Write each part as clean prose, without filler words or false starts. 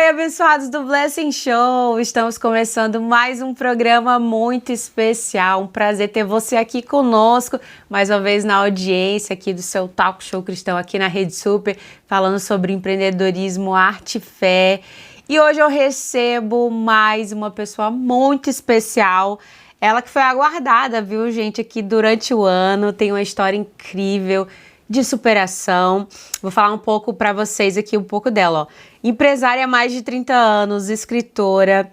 Oi, abençoados do Blessing Show! Estamos começando mais um programa muito especial. Um prazer ter você aqui conosco, mais uma vez na audiência aqui do seu Talk Show Cristão aqui na Rede Super, falando sobre empreendedorismo, arte e fé. E hoje eu recebo mais uma pessoa muito especial. Ela que foi aguardada, viu, gente, aqui durante o ano, tem uma história incrível de superação. Vou falar um pouco para vocês aqui, um pouco dela, ó. Empresária há mais de 30 anos, escritora,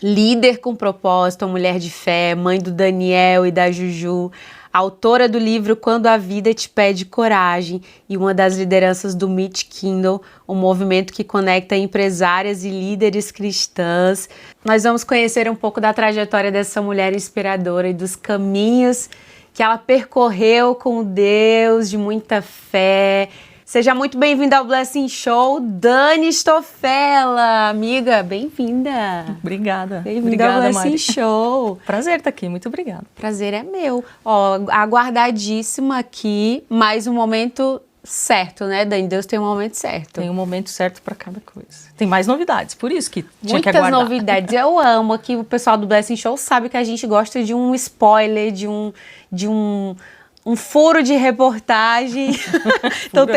líder com propósito, mulher de fé, mãe do Daniel e da Juju, autora do livro Quando a Vida Te Pede Coragem e uma das lideranças do Meet Kindle, um movimento que conecta empresárias e líderes cristãs. Nós vamos conhecer um pouco da trajetória dessa mulher inspiradora e dos caminhos que ela percorreu com Deus, de muita fé. Seja muito bem-vinda ao Blessing Show, Dani Stoffela. Amiga, bem-vinda. Obrigada. Bem-vinda ao Blessing Mari. Show. Prazer estar aqui, muito obrigada. Prazer é meu. Ó, aguardadíssima aqui, mais um momento certo, né, Dani? Deus tem um momento certo. Tem um momento certo para cada coisa. Tem mais novidades, por isso que tinha que Muitas aguardar. novidades. Eu amo aqui, o pessoal do Blessing Show sabe que a gente gosta de um spoiler, de um furo de reportagem. Então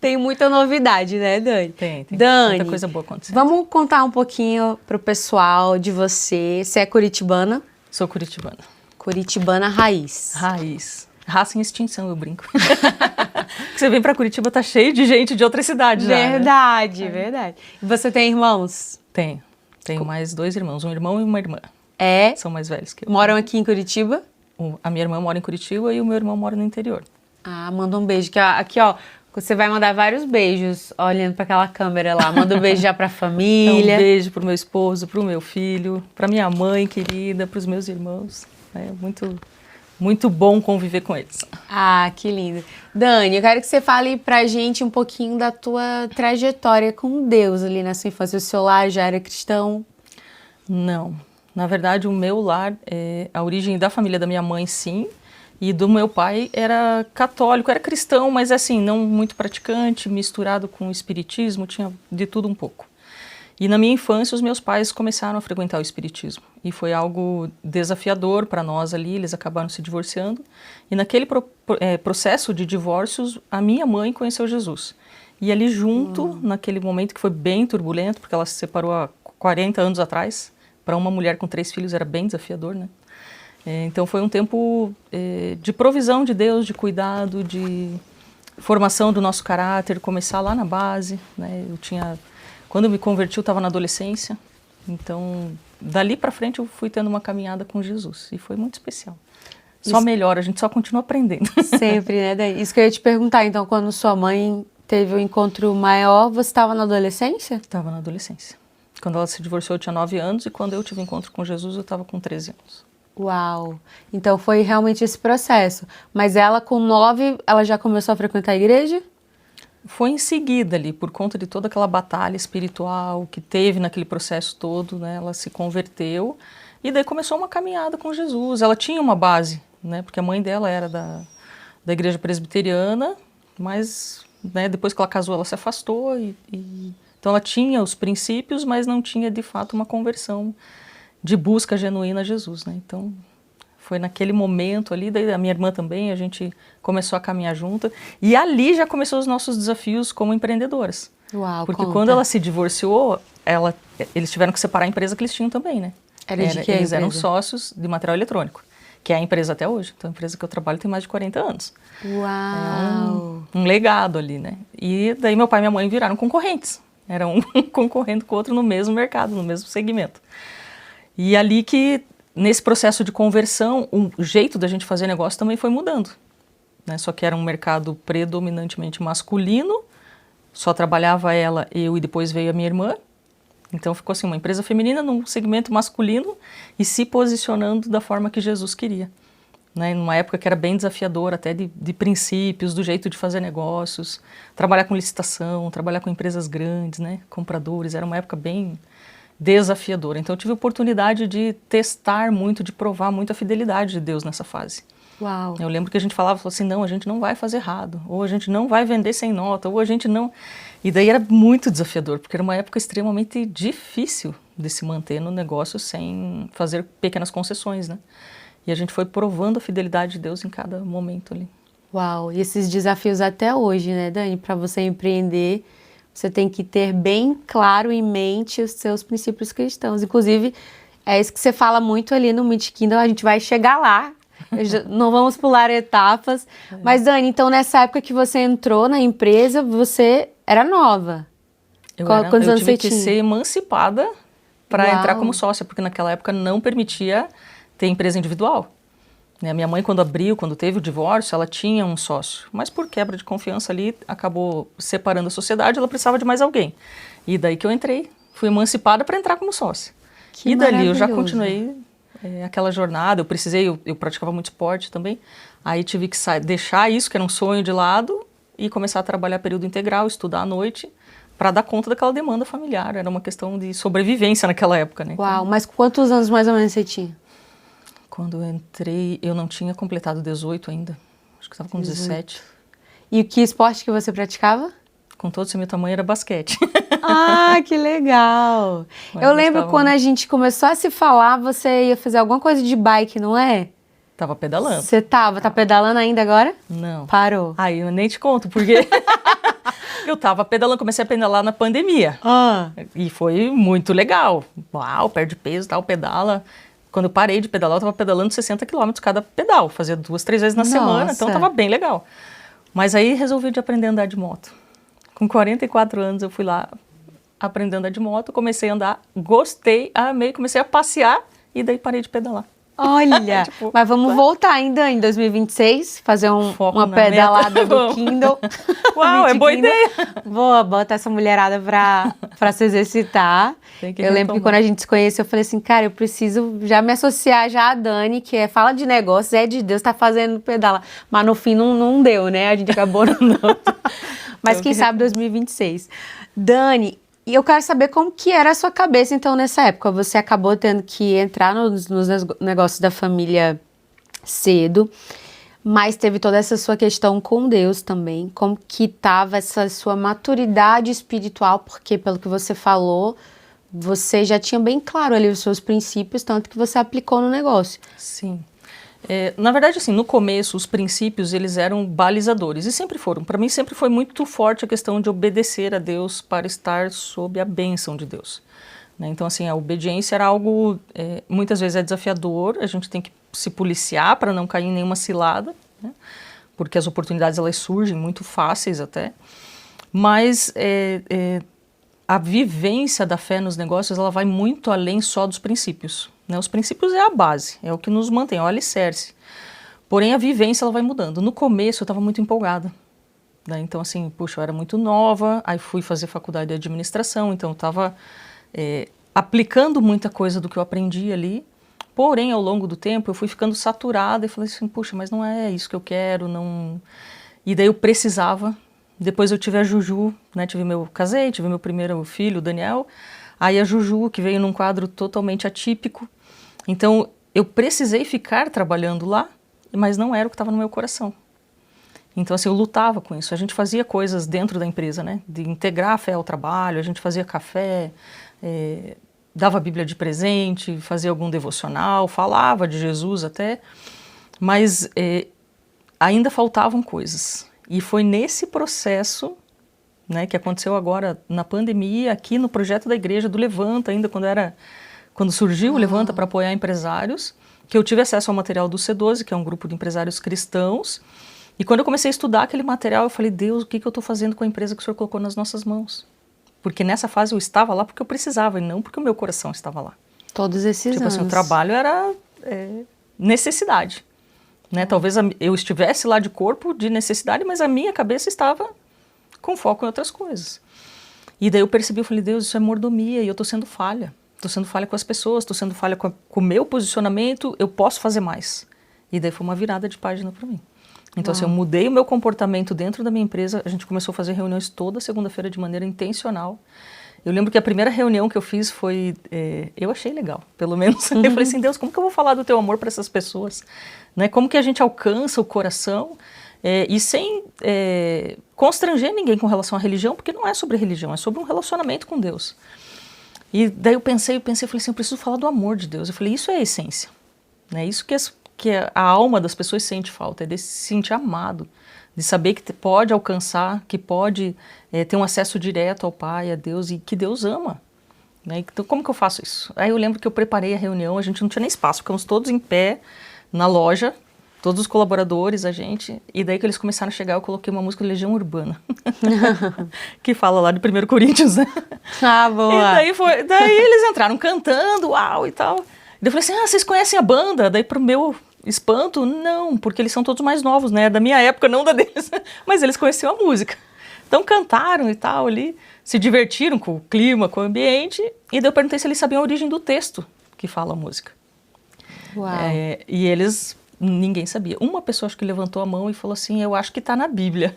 tem muita novidade, né, Dani? Tem Dani, muita coisa boa acontecendo. Vamos contar um pouquinho pro pessoal de você. Você é curitibana? Sou curitibana. Curitibana raiz. Raiz. Raça em extinção, eu brinco. Você vem para Curitiba, tá cheio de gente de outra cidade já, Verdade, né? verdade. E você tem irmãos? Tenho mais 2 irmãos, um irmão e uma irmã. É? São mais velhos que eu. Moram aqui em Curitiba? A minha irmã mora em Curitiba e o meu irmão mora no interior. Ah, manda um beijo. Aqui, ó, você vai mandar vários beijos olhando para aquela câmera lá. Manda um beijo já pra família. Um beijo pro meu esposo, pro meu filho, pra minha mãe querida, pros meus irmãos. É muito bom conviver com eles. Ah, que lindo. Dani, eu quero que você fale pra gente um pouquinho da tua trajetória com Deus ali na sua infância. O seu lar já era cristão? Não. Na verdade, o meu lar, a origem da família da minha mãe, sim, e do meu pai era católico, era cristão, mas assim, não muito praticante, misturado com o espiritismo, tinha de tudo um pouco. E na minha infância, os meus pais começaram a frequentar o espiritismo, e foi algo desafiador para nós ali, eles acabaram se divorciando, e naquele processo de divórcios, a minha mãe conheceu Jesus. E ali junto, naquele momento que foi bem turbulento, porque ela se separou há 40 anos atrás, para uma mulher com 3 filhos era bem desafiador, né? Então foi um tempo de provisão de Deus, de cuidado, de formação do nosso caráter, começar lá na base, né? Quando eu me converti, eu estava na adolescência, então dali para frente eu fui tendo uma caminhada com Jesus e foi muito especial. Só melhora, a gente só continua aprendendo. Sempre, né, Dani? Isso que eu ia te perguntar, então, quando sua mãe teve um encontro maior, você estava na adolescência? Estava na adolescência. Quando ela se divorciou, eu tinha 9 anos e quando eu tive encontro com Jesus, eu estava com 13 anos. Uau! Então foi realmente esse processo. Mas ela com 9, ela já começou a frequentar a igreja? Foi em seguida ali, por conta de toda aquela batalha espiritual que teve naquele processo todo, né? Ela se converteu e daí começou uma caminhada com Jesus. Ela tinha uma base, né? Porque a mãe dela era da igreja presbiteriana, mas né, depois que ela casou, ela se afastou então ela tinha os princípios, mas não tinha de fato uma conversão de busca genuína a Jesus, né? Então foi naquele momento ali, daí a minha irmã também, a gente começou a caminhar junto e ali já começou os nossos desafios como empreendedoras. Uau, porque conta. quando ela se divorciou, eles tiveram que separar a empresa que eles tinham também, né? Era de que eles empresa? eram sócios de material eletrônico, que é a empresa até hoje. Então a empresa que eu trabalho tem mais de 40 anos. Uau! É um legado ali, né? E daí meu pai e minha mãe viraram concorrentes. Era um concorrendo com o outro no mesmo mercado, no mesmo segmento. E ali que, nesse processo de conversão, o jeito da gente fazer negócio também foi mudando. Né? Só que era um mercado predominantemente masculino, só trabalhava ela, eu e depois veio a minha irmã. Então ficou assim, uma empresa feminina num segmento masculino e se posicionando da forma que Jesus queria. Né, numa época que era bem desafiadora, até de princípios, do jeito de fazer negócios, trabalhar com licitação, trabalhar com empresas grandes, né, compradores, era uma época bem desafiadora. Então eu tive a oportunidade de testar muito, de provar muito a fidelidade de Deus nessa fase. Uau. Eu lembro que a gente falava assim, não, a gente não vai fazer errado, ou a gente não vai vender sem nota, ou a gente não... E daí era muito desafiador, porque era uma época extremamente difícil de se manter no negócio sem fazer pequenas concessões, né? E a gente foi provando a fidelidade de Deus em cada momento ali. Uau, e esses desafios até hoje, né, Dani? Para você empreender, você tem que ter bem claro em mente os seus princípios cristãos. Inclusive, é isso que você fala muito ali no Meet Kingdom, a gente vai chegar lá. Não vamos pular etapas. Mas, Dani, então nessa época que você entrou na empresa, você era nova. Quantos anos tive você que tinha? ser emancipada para entrar como sócia, porque naquela época não permitia ter empresa individual. Né? Minha mãe, quando teve o divórcio, ela tinha um sócio. Mas por quebra de confiança ali, acabou separando a sociedade, ela precisava de mais alguém. E daí que eu entrei, fui emancipada para entrar como sócia. Que e dali eu já maravilhoso. continuei aquela jornada, eu praticava muito esporte também, aí tive que deixar isso, que era um sonho, de lado, e começar a trabalhar período integral, estudar à noite, para dar conta daquela demanda familiar. Era uma questão de sobrevivência naquela época, né? Uau, mas quantos anos mais ou menos você tinha? Quando eu entrei, eu não tinha completado 18 ainda, acho que estava com 17. E que esporte que você praticava? Com todo esse meu tamanho era basquete. Ah, que legal! Eu lembro quando a gente começou a se falar, você ia fazer alguma coisa de bike, não é? Tava pedalando. Você tá pedalando ainda agora? Não. Parou. Aí eu nem te conto, porque eu tava pedalando, comecei a pedalar na pandemia. E foi muito legal. Uau, perde peso, tal, pedala. Quando eu parei de pedalar, eu tava pedalando 60 km cada pedal, fazia 2, 3 vezes na semana, então tava bem legal. Mas aí resolvi de aprender a andar de moto. Com 44 anos eu fui lá aprender a andar de moto, comecei a andar, gostei, amei, comecei a passear e daí parei de pedalar. Olha, tipo, mas vamos voltar ainda em 2026, fazer uma pedalada do Kindle. Uau, é boa ideia. Vou botar essa mulherada pra se exercitar. Eu lembro que quando a gente se conheceu, eu falei assim, cara, eu preciso já me associar já a Dani, que fala de negócios, é de Deus, tá fazendo pedala. Mas no fim não deu, né? A gente acabou não dando. Mas quem sabe 2026. Dani, e eu quero saber como que era a sua cabeça, então, nessa época. Você acabou tendo que entrar nos negócios da família cedo, mas teve toda essa sua questão com Deus também. Como que estava essa sua maturidade espiritual? Porque, pelo que você falou, você já tinha bem claro ali os seus princípios, tanto que você aplicou no negócio. Sim. Na verdade, assim, no começo, os princípios, eles eram balizadores, e sempre foram. Para mim, sempre foi muito forte a questão de obedecer a Deus para estar sob a bênção de Deus. Né? Então, assim, a obediência era algo, muitas vezes é desafiador, a gente tem que se policiar para não cair em nenhuma cilada, né? Porque as oportunidades, elas surgem muito fáceis até, mas a vivência da fé nos negócios, ela vai muito além só dos princípios. Né? Os princípios é a base, é o que nos mantém, é o alicerce. Porém, a vivência ela vai mudando. No começo, eu estava muito empolgada. Né? Então, assim, puxa, eu era muito nova, aí fui fazer faculdade de administração, então eu estava aplicando muita coisa do que eu aprendi ali. Porém, ao longo do tempo, eu fui ficando saturada e falei assim, puxa, mas não é isso que eu quero, não... E daí eu precisava. Depois eu tive a Juju, né? Casei, tive meu primeiro filho, o Daniel. Aí a Juju, que veio num quadro totalmente atípico. Então, eu precisei ficar trabalhando lá, mas não era o que estava no meu coração. Então, assim, eu lutava com isso. A gente fazia coisas dentro da empresa, né? De integrar a fé ao trabalho, a gente fazia café, dava a Bíblia de presente, fazia algum devocional, falava de Jesus até, mas ainda faltavam coisas. E foi nesse processo, né, que aconteceu agora na pandemia, aqui no projeto da igreja do Levanta, ainda quando surgiu o Levanta para apoiar empresários, que eu tive acesso ao material do C12, que é um grupo de empresários cristãos, e quando eu comecei a estudar aquele material, eu falei, Deus, o que eu estou fazendo com a empresa que o Senhor colocou nas nossas mãos? Porque nessa fase eu estava lá porque eu precisava, e não porque o meu coração estava lá. Todos esses anos. Assim, o trabalho era necessidade. Né? Talvez eu estivesse lá de corpo, de necessidade, mas a minha cabeça estava com foco em outras coisas. E daí eu percebi, eu falei, Deus, isso é mordomia, e eu estou sendo falha. Estou sendo falha com as pessoas, estou sendo falha com o meu posicionamento, eu posso fazer mais. E daí foi uma virada de página para mim. Então, assim, eu mudei o meu comportamento dentro da minha empresa, a gente começou a fazer reuniões toda segunda-feira de maneira intencional. Eu lembro que a primeira reunião que eu fiz foi, eu achei legal, pelo menos. Eu falei assim, Deus, como que eu vou falar do teu amor para essas pessoas? Né? Como que a gente alcança o coração e sem constranger ninguém com relação à religião, porque não é sobre religião, é sobre um relacionamento com Deus. E daí eu pensei, falei assim, eu preciso falar do amor de Deus. Eu falei, isso é a essência, né? Isso que a alma das pessoas sente falta, é de se sentir amado, de saber que pode alcançar, que pode ter um acesso direto ao Pai, a Deus, e que Deus ama. Né? Então, como que eu faço isso? Aí eu lembro que eu preparei a reunião, a gente não tinha nem espaço, ficamos todos em pé na loja, todos os colaboradores, a gente, e daí que eles começaram a chegar, eu coloquei uma música de Legião Urbana, que fala lá de 1 Coríntios, né? Ah, boa! E daí eles entraram cantando, uau, e tal. E eu falei assim, vocês conhecem a banda? Daí pro meu espanto, não, porque eles são todos mais novos, né? Da minha época, não da deles, mas eles conheciam a música. Então cantaram e tal ali, se divertiram com o clima, com o ambiente, e daí eu perguntei se eles sabiam a origem do texto que fala a música. Uau! E eles, ninguém sabia. Uma pessoa acho que levantou a mão e falou assim, eu acho que está na Bíblia.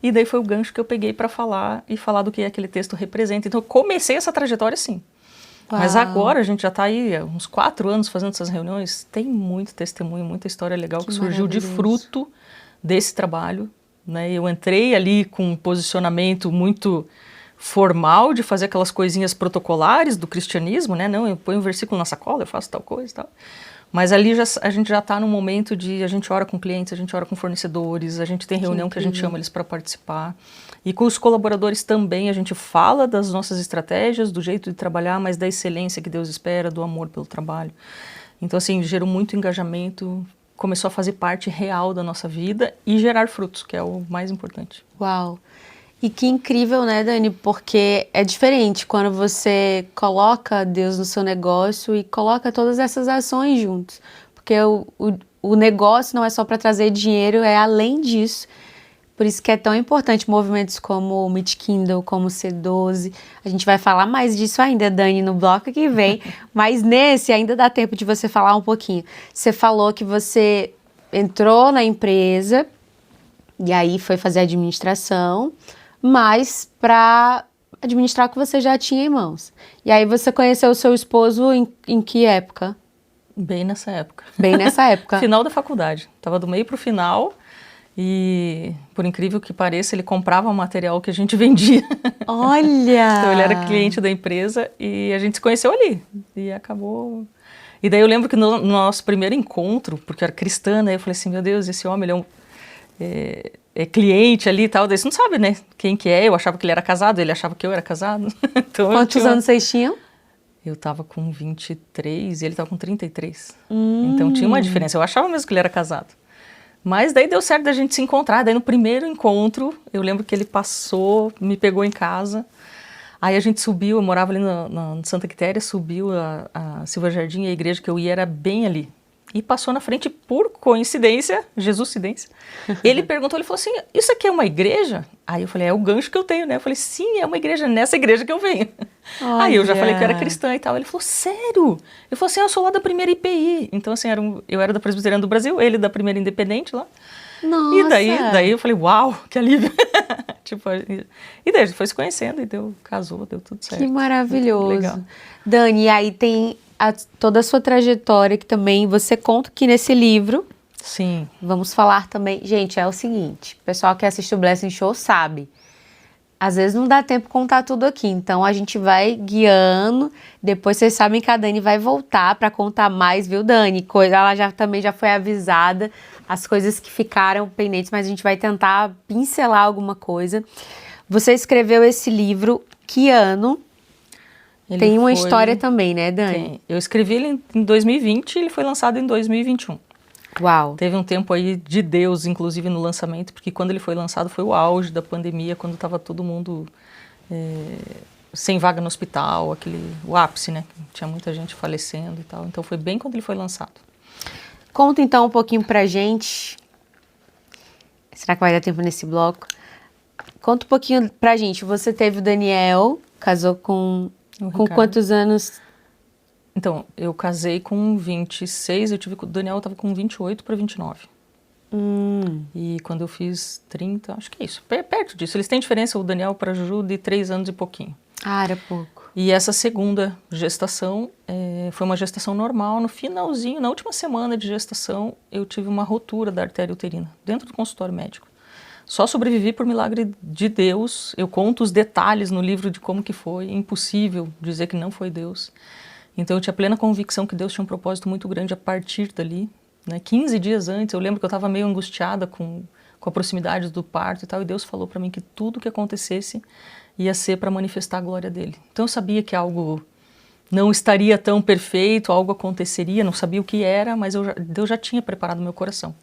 E daí foi o gancho que eu peguei para falar do que aquele texto representa. Então eu comecei essa trajetória assim. Uau. Mas agora a gente já está aí há uns 4 anos fazendo essas reuniões, tem muito testemunho, muita história legal que surgiu de fruto desse trabalho. Né? Eu entrei ali com um posicionamento muito formal de fazer aquelas coisinhas protocolares do cristianismo, né? Não, eu ponho um versículo na sacola, eu faço tal coisa e tal. Mas ali a gente já está num momento de a gente ora com clientes, a gente ora com fornecedores, a gente tem reunião que a gente chama eles para participar. E com os colaboradores também a gente fala das nossas estratégias, do jeito de trabalhar, mas da excelência que Deus espera, do amor pelo trabalho. Então, assim, gerou muito engajamento, começou a fazer parte real da nossa vida e gerar frutos, que é o mais importante. Uau! E que incrível, né, Dani? Porque é diferente quando você coloca Deus no seu negócio e coloca todas essas ações juntos. Porque o negócio não é só para trazer dinheiro, é além disso. Por isso que é tão importante movimentos como o Meet Kindle, como o C12. A gente vai falar mais disso ainda, Dani, no bloco que vem. Mas nesse ainda dá tempo de você falar um pouquinho. Você falou que você entrou na empresa e aí foi fazer administração, mas para administrar o que você já tinha em mãos. E aí você conheceu o seu esposo em que época? Bem nessa época. Bem nessa época. Final da faculdade. Estava do meio para o final. E, por incrível que pareça, ele comprava o material que a gente vendia. Olha! Então, ele era cliente da empresa e a gente se conheceu ali. E acabou... E daí eu lembro que no nosso primeiro encontro, porque eu era cristã, né? Eu falei assim, meu Deus, esse homem, ele é cliente ali e tal. Daí você não sabe, né? Quem que é. Eu achava que ele era casado, ele achava que eu era casado. Então, quantos anos vocês tinham? Eu tava com 23 e ele tava com 33. Então, tinha uma diferença. Eu achava mesmo que ele era casado. Mas daí deu certo da gente se encontrar. Daí no primeiro encontro, eu lembro que ele passou, me pegou em casa. Aí a gente subiu, eu morava ali no Santa Quitéria, subiu a Silva Jardim, a igreja que eu ia era bem ali. E passou na frente por coincidência, Jesuscidência. Ele perguntou, ele falou assim, isso aqui é uma igreja? Aí eu falei, é o gancho que eu tenho, né? Eu falei, sim, é uma igreja, nessa igreja que eu venho. Olha. Aí eu já falei que eu era cristã e tal. Ele falou, sério? Ele falou assim, eu sou lá da primeira IPI. Então assim, eu era da Presbiteriana do Brasil, ele da primeira Independente lá. Nossa! E daí eu falei, uau, que alívio. Tipo, e daí a gente foi se conhecendo e casou, deu tudo certo. Que maravilhoso. Legal. Dani, e aí tem toda a sua trajetória que também você conta aqui nesse livro. Sim. Vamos falar também. Gente, é o seguinte, o pessoal que assiste o Blessing Show sabe. Às vezes não dá tempo de contar tudo aqui, então a gente vai guiando. Depois vocês sabem que a Dani vai voltar para contar mais, viu, Dani? Ela também já foi avisada, as coisas que ficaram pendentes, mas a gente vai tentar pincelar alguma coisa. Você escreveu esse livro, que ano? Tem uma história também, né, Dani? Tem. Eu escrevi ele em 2020 e ele foi lançado em 2021. Uau! Teve um tempo aí de Deus, inclusive, no lançamento, porque quando ele foi lançado foi o auge da pandemia, quando estava todo mundo sem vaga no hospital, o ápice, né? Tinha muita gente falecendo e tal. Então foi bem quando ele foi lançado. Conta então um pouquinho pra gente. Será que vai dar tempo nesse bloco? Conta um pouquinho pra gente. Você teve o Daniel, casou com quantos anos? Então, eu casei com 26, eu tive o Daniel, estava com 28 para 29. E quando eu fiz 30, acho que é isso, perto disso. Eles têm diferença, o Daniel para a Juju, de 3 anos e pouquinho. Ah, era pouco. E essa segunda gestação foi uma gestação normal. No finalzinho, na última semana de gestação, eu tive uma rotura da artéria uterina, dentro do consultório médico. Só sobrevivi por milagre de Deus. Eu conto os detalhes no livro de como que foi. É impossível dizer que não foi Deus. Então eu tinha plena convicção que Deus tinha um propósito muito grande a partir dali. Né? 15 dias antes, eu lembro que eu estava meio angustiada com a proximidade do parto e tal, e Deus falou para mim que tudo que acontecesse ia ser para manifestar a glória dele. Então eu sabia que algo não estaria tão perfeito, algo aconteceria, não sabia o que era, mas Deus já tinha preparado meu coração.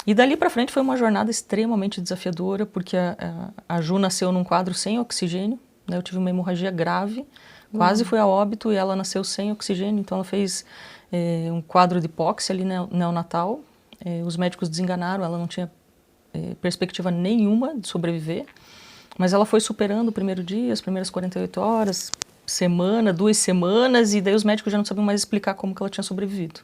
E dali para frente foi uma jornada extremamente desafiadora, porque a Ju nasceu num quadro sem oxigênio, né? Eu tive uma hemorragia grave, quase fui a óbito, e ela nasceu sem oxigênio, então ela fez um quadro de hipóxia ali neonatal. Os médicos desenganaram, ela não tinha perspectiva nenhuma de sobreviver, mas ela foi superando o primeiro dia, as primeiras 48 horas, semana, 2 semanas, e daí os médicos já não sabiam mais explicar como que ela tinha sobrevivido.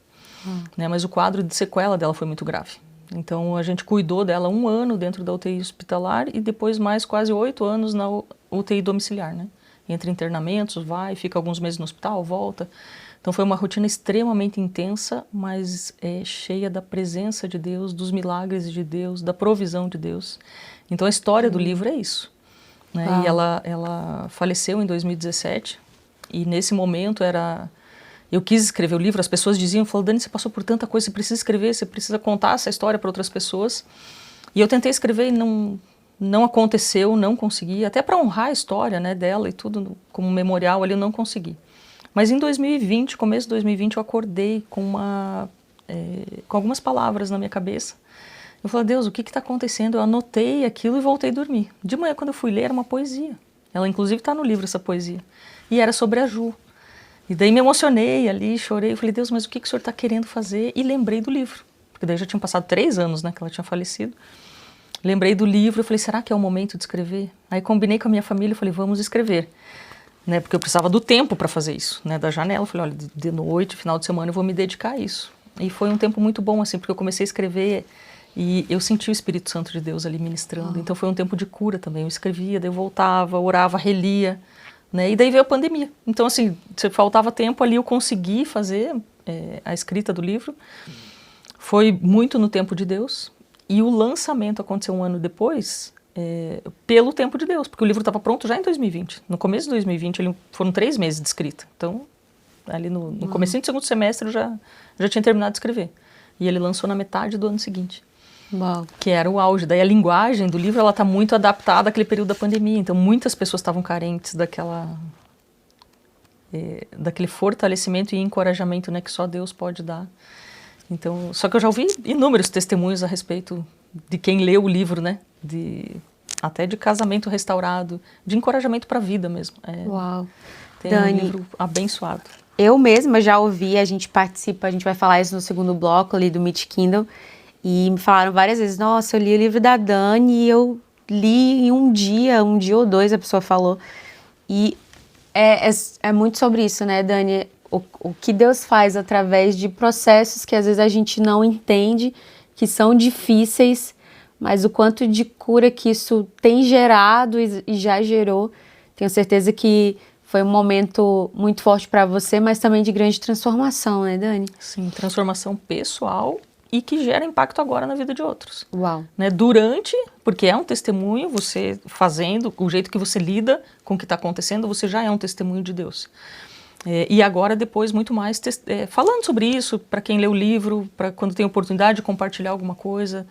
Né? Mas o quadro de sequela dela foi muito grave. Então a gente cuidou dela 1 ano dentro da UTI hospitalar e depois mais quase 8 anos na UTI domiciliar, né? Entre internamentos, fica alguns meses no hospital, volta. Então foi uma rotina extremamente intensa, mas cheia da presença de Deus, dos milagres de Deus, da provisão de Deus. Então a história do livro é isso. Né? E ela faleceu em 2017, e nesse momento eu quis escrever o livro. As pessoas diziam, Dani, você passou por tanta coisa, você precisa escrever, você precisa contar essa história para outras pessoas. E eu tentei escrever e não aconteceu, não consegui, até para honrar a história, né, dela e tudo, como memorial ali, eu não consegui. Mas em 2020, começo de 2020, eu acordei com algumas palavras na minha cabeça. Eu falei, Deus, o que está acontecendo? Eu anotei aquilo e voltei a dormir. De manhã, quando eu fui ler, era uma poesia. Ela, inclusive, está no livro, essa poesia. E era sobre a Ju. E daí me emocionei ali, chorei. Eu falei, Deus, mas o que o senhor está querendo fazer? E lembrei do livro. Porque daí já tinham passado 3 anos, né, que ela tinha falecido. Lembrei do livro, eu falei, será que é o momento de escrever? Aí combinei com a minha família, eu falei, vamos escrever. Né, porque eu precisava do tempo para fazer isso, né, da janela. Eu falei, olha, de noite, final de semana, eu vou me dedicar a isso. E foi um tempo muito bom, assim, porque eu comecei a escrever e eu senti o Espírito Santo de Deus ali ministrando. Então foi um tempo de cura também. Eu escrevia, daí eu voltava, orava, relia, né, e daí veio a pandemia. Então, assim, se faltava tempo ali, eu consegui fazer a escrita do livro. Foi muito no tempo de Deus. E o lançamento aconteceu 1 ano depois, pelo tempo de Deus, porque o livro estava pronto já em 2020. No começo de 2020, foram 3 meses de escrita. Então, ali no comecinho do segundo semestre, eu já tinha terminado de escrever. E ele lançou na metade do ano seguinte, que era o auge. Daí a linguagem do livro está muito adaptada àquele período da pandemia. Então, muitas pessoas estavam carentes daquele fortalecimento e encorajamento, né, que só Deus pode dar. Então, só que eu já ouvi inúmeros testemunhos a respeito de quem leu o livro, né? Até de casamento restaurado, de encorajamento para a vida mesmo. Uau! Tem Dani, um livro abençoado. Eu mesma já ouvi, a gente participa, a gente vai falar isso no segundo bloco ali do Meet Kingdom, e me falaram várias vezes, nossa, eu li o livro da Dani e eu li em um dia ou 2, a pessoa falou. E é muito sobre isso, né, Dani? O que Deus faz através de processos que às vezes a gente não entende, que são difíceis, mas o quanto de cura que isso tem gerado e já gerou. Tenho certeza que foi um momento muito forte para você, mas também de grande transformação, né, Dani? Sim, transformação pessoal e que gera impacto agora na vida de outros. Uau! Né, porque é um testemunho, você fazendo, o jeito que você lida com o que está acontecendo, você já é um testemunho de Deus. E agora, depois, muito mais falando sobre isso, para quem lê o livro, para quando tem oportunidade de compartilhar alguma coisa,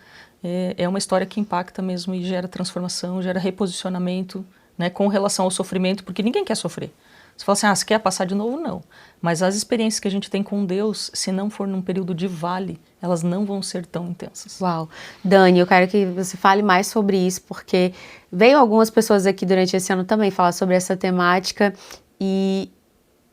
é uma história que impacta mesmo e gera transformação, gera reposicionamento, né, com relação ao sofrimento, porque ninguém quer sofrer. Você fala assim, você quer passar de novo? Não. Mas as experiências que a gente tem com Deus, se não for num período de vale, elas não vão ser tão intensas. Uau! Dani, eu quero que você fale mais sobre isso, porque veio algumas pessoas aqui durante esse ano também falar sobre essa temática e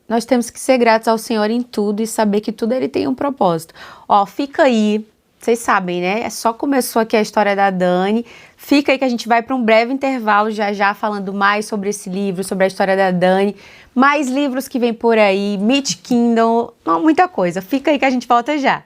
nós temos que ser gratos ao Senhor em tudo e saber que tudo ele tem um propósito. Ó, fica aí, vocês sabem, né? Só começou aqui a história da Dani. Fica aí que a gente vai para um breve intervalo já falando mais sobre esse livro, sobre a história da Dani. Mais livros que vem por aí, Meet Kingdom, muita coisa. Fica aí que a gente volta já.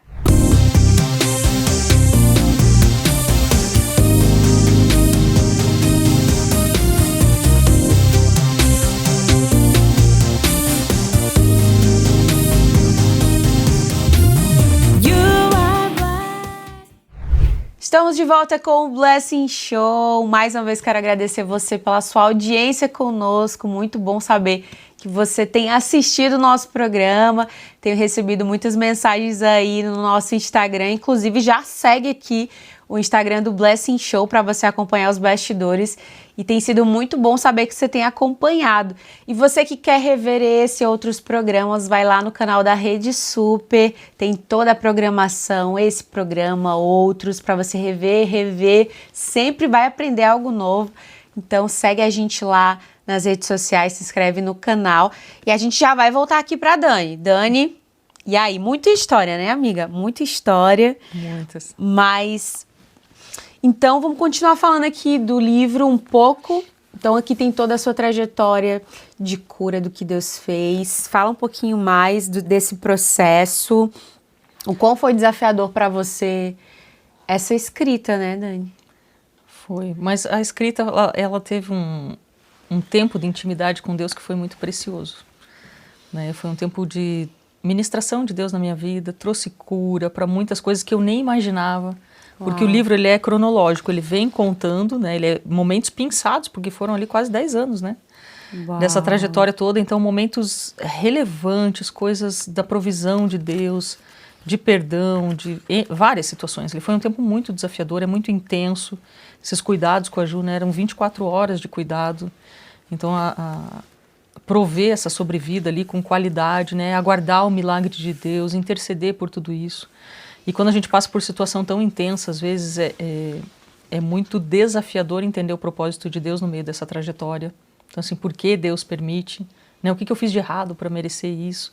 Estamos de volta com o Blessing Show. Mais uma vez quero agradecer você pela sua audiência conosco. Muito bom saber que você tem assistido o nosso programa. Tenho recebido muitas mensagens aí no nosso Instagram. Inclusive, já segue aqui o Instagram do Blessing Show para você acompanhar os bastidores. E tem sido muito bom saber que você tem acompanhado. E você que quer rever esse e outros programas, vai lá no canal da Rede Super. Tem toda a programação, esse programa, outros, para você rever. Sempre vai aprender algo novo. Então segue a gente lá nas redes sociais, se inscreve no canal. E a gente já vai voltar aqui para Dani. Dani, e aí? Muita história, né, amiga? Muita história. Muitas. Mas... Então, vamos continuar falando aqui do livro um pouco. Então, aqui tem toda a sua trajetória de cura, do que Deus fez. Fala um pouquinho mais desse processo. O quão foi desafiador para você essa escrita, né, Dani? Foi, mas a escrita, ela teve um tempo de intimidade com Deus que foi muito precioso. Né? Foi um tempo de ministração de Deus na minha vida, trouxe cura para muitas coisas que eu nem imaginava. Porque o livro ele é cronológico, ele vem contando, né? Ele é momentos pinçados, porque foram ali quase 10 anos, né? Dessa trajetória toda. Então, momentos relevantes, coisas da provisão de Deus, de perdão, de várias situações. Ele foi um tempo muito desafiador, é muito intenso. Esses cuidados com a Ju, né? Eram 24 horas de cuidado. Então, prover essa sobrevida ali com qualidade, né? Aguardar o milagre de Deus, interceder por tudo isso. E quando a gente passa por situação tão intensa, às vezes é muito desafiador entender o propósito de Deus no meio dessa trajetória. Então, assim, por que Deus permite? Né? O que eu fiz de errado para merecer isso?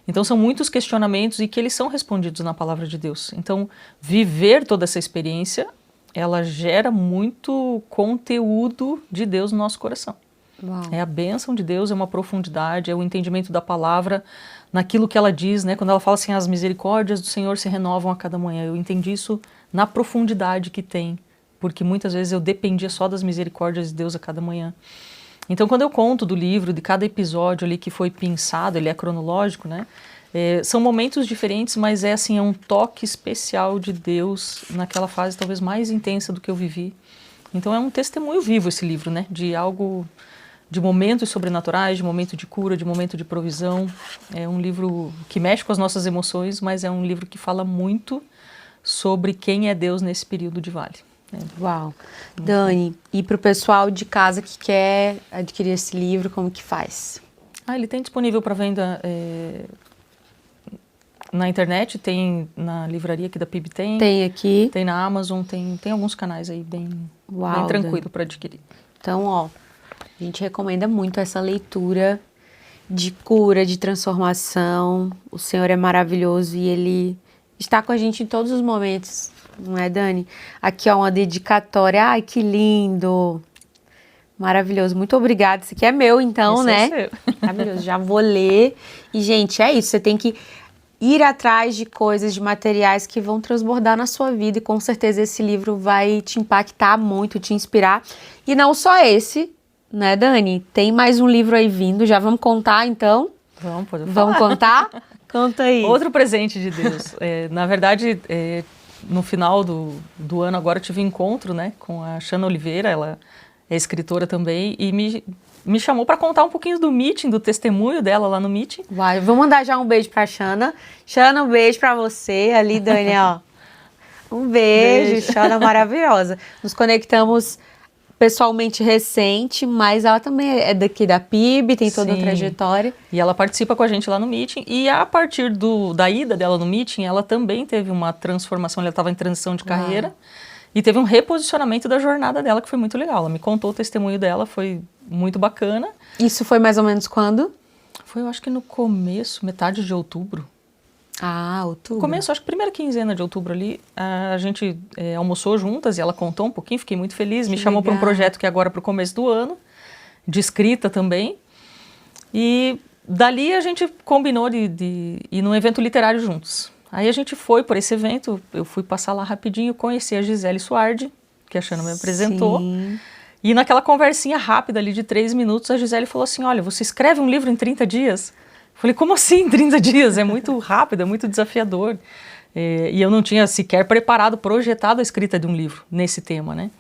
Então, são muitos questionamentos e que eles são respondidos na palavra de Deus. Então, viver toda essa experiência, ela gera muito conteúdo de Deus no nosso coração. Uau. É a bênção de Deus, é uma profundidade, é o entendimento da palavra naquilo que ela diz, né? Quando ela fala assim, as misericórdias do Senhor se renovam a cada manhã. Eu entendi isso na profundidade que tem, porque muitas vezes eu dependia só das misericórdias de Deus a cada manhã. Então, quando eu conto do livro, de cada episódio ali que foi pensado, ele é cronológico, né? São momentos diferentes, mas é um toque especial de Deus naquela fase talvez mais intensa do que eu vivi. Então, é um testemunho vivo esse livro, né? De algo... de momentos sobrenaturais, de momento de cura, de momento de provisão. É um livro que mexe com as nossas emoções, mas é um livro que fala muito sobre quem é Deus nesse período de vale. Uau! Dani, e para o pessoal de casa que quer adquirir esse livro, como que faz? Ele tem disponível para venda na internet, tem na livraria aqui da PIB, tem aqui. Tem na Amazon, tem alguns canais aí bem tranquilo para adquirir. Então, a gente recomenda muito essa leitura de cura, de transformação. O Senhor é maravilhoso e Ele está com a gente em todos os momentos, não é, Dani? Aqui, uma dedicatória. Ai, que lindo! Maravilhoso. Muito obrigada. Esse aqui é meu, então, esse né? É seu. Maravilhoso. Já vou ler. E, gente, é isso. Você tem que ir atrás de coisas, de materiais que vão transbordar na sua vida. E, com certeza, esse livro vai te impactar muito, te inspirar. E não só esse... Né, Dani? Tem mais um livro aí vindo, já vamos contar então? Vamos contar? Conta aí. Outro presente de Deus. Na verdade, no final do ano agora eu tive um encontro, né, com a Xana Oliveira, ela é escritora também, e me chamou para contar um pouquinho do meeting, do testemunho dela lá no meeting. Vai, vou mandar já um beijo pra Xana. Xana, um beijo pra você, ali, Dani, ó. Um beijo. Xana maravilhosa. Nos conectamos pessoalmente recente, mas ela também é daqui da PIB, tem toda a trajetória. E ela participa com a gente lá no meeting, e a partir da ida dela no meeting, ela também teve uma transformação, ela estava em transição de carreira, e teve um reposicionamento da jornada dela, que foi muito legal. Ela me contou o testemunho dela, foi muito bacana. Isso foi mais ou menos quando? Foi, eu acho que no começo, metade de outubro. Outubro. Começo, acho que primeira quinzena de outubro ali, a gente almoçou juntas e ela contou um pouquinho, fiquei muito feliz, me chamou para um projeto que é agora para o começo do ano, de escrita também, e dali a gente combinou de ir num evento literário juntos. Aí a gente foi por esse evento, eu fui passar lá rapidinho, conheci a Gisele Suardi, que a Xana me apresentou, e naquela conversinha rápida ali de 3 minutos, a Gisele falou assim, olha, você escreve um livro em 30 dias? Falei, como assim 30 dias? É muito rápido, é muito desafiador. E eu não tinha sequer projetado a escrita de um livro nesse tema, né?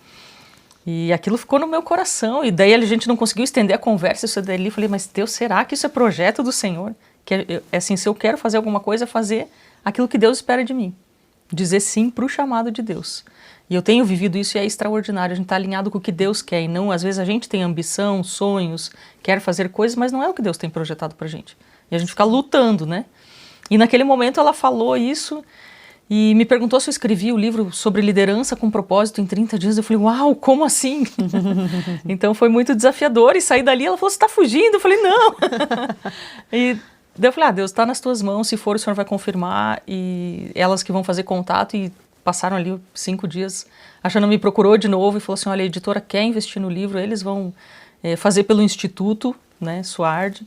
E aquilo ficou no meu coração, e daí a gente não conseguiu estender a conversa, isso dali, eu falei, mas Deus, será que isso é projeto do Senhor? Que assim, se eu quero fazer alguma coisa, fazer aquilo que Deus espera de mim. Dizer sim para o chamado de Deus. E eu tenho vivido isso e é extraordinário, a gente está alinhado com o que Deus quer, e não, às vezes a gente tem ambição, sonhos, quer fazer coisas, mas não é o que Deus tem projetado pra gente. E a gente fica lutando, né? E naquele momento ela falou isso, e me perguntou se eu escrevi o livro sobre liderança com propósito em 30 dias. Eu falei, uau, como assim? Então foi muito desafiador, e saí dali, ela falou, você está fugindo? Eu falei, não. E daí eu falei, Deus, está nas tuas mãos, se for o Senhor vai confirmar, e elas que vão fazer contato, e passaram ali 5 dias, a Xana me procurou de novo e falou assim, olha, a editora quer investir no livro, eles vão fazer pelo Instituto, né, SUARD,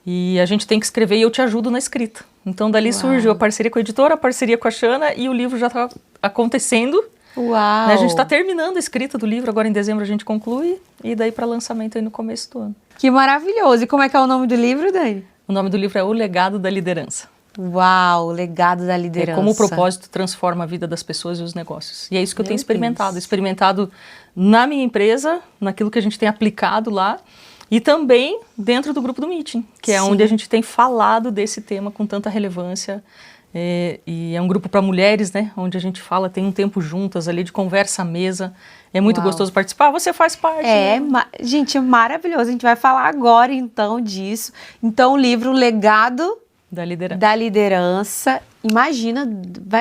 e a gente tem que escrever e eu te ajudo na escrita. Então dali surgiu a parceria com a editora, a parceria com a Xana, e o livro já está acontecendo. Uau! Né, a gente está terminando a escrita do livro, agora em dezembro a gente conclui, e daí para lançamento aí no começo do ano. Que maravilhoso! E como é que é o nome do livro, Dani? O nome do livro é O Legado da Liderança. Uau, o legado da liderança. Como o propósito transforma a vida das pessoas e os negócios. E é isso que eu tenho experimentado na minha empresa, naquilo que a gente tem aplicado lá, e também dentro do grupo do Meeting, que é onde a gente tem falado desse tema com tanta relevância. E é um grupo para mulheres, né? Onde a gente fala, tem um tempo juntas ali de conversa à mesa. É muito gostoso participar, você faz parte. Gente, é maravilhoso. A gente vai falar agora então disso. Então o livro Legado da liderança. Imagina,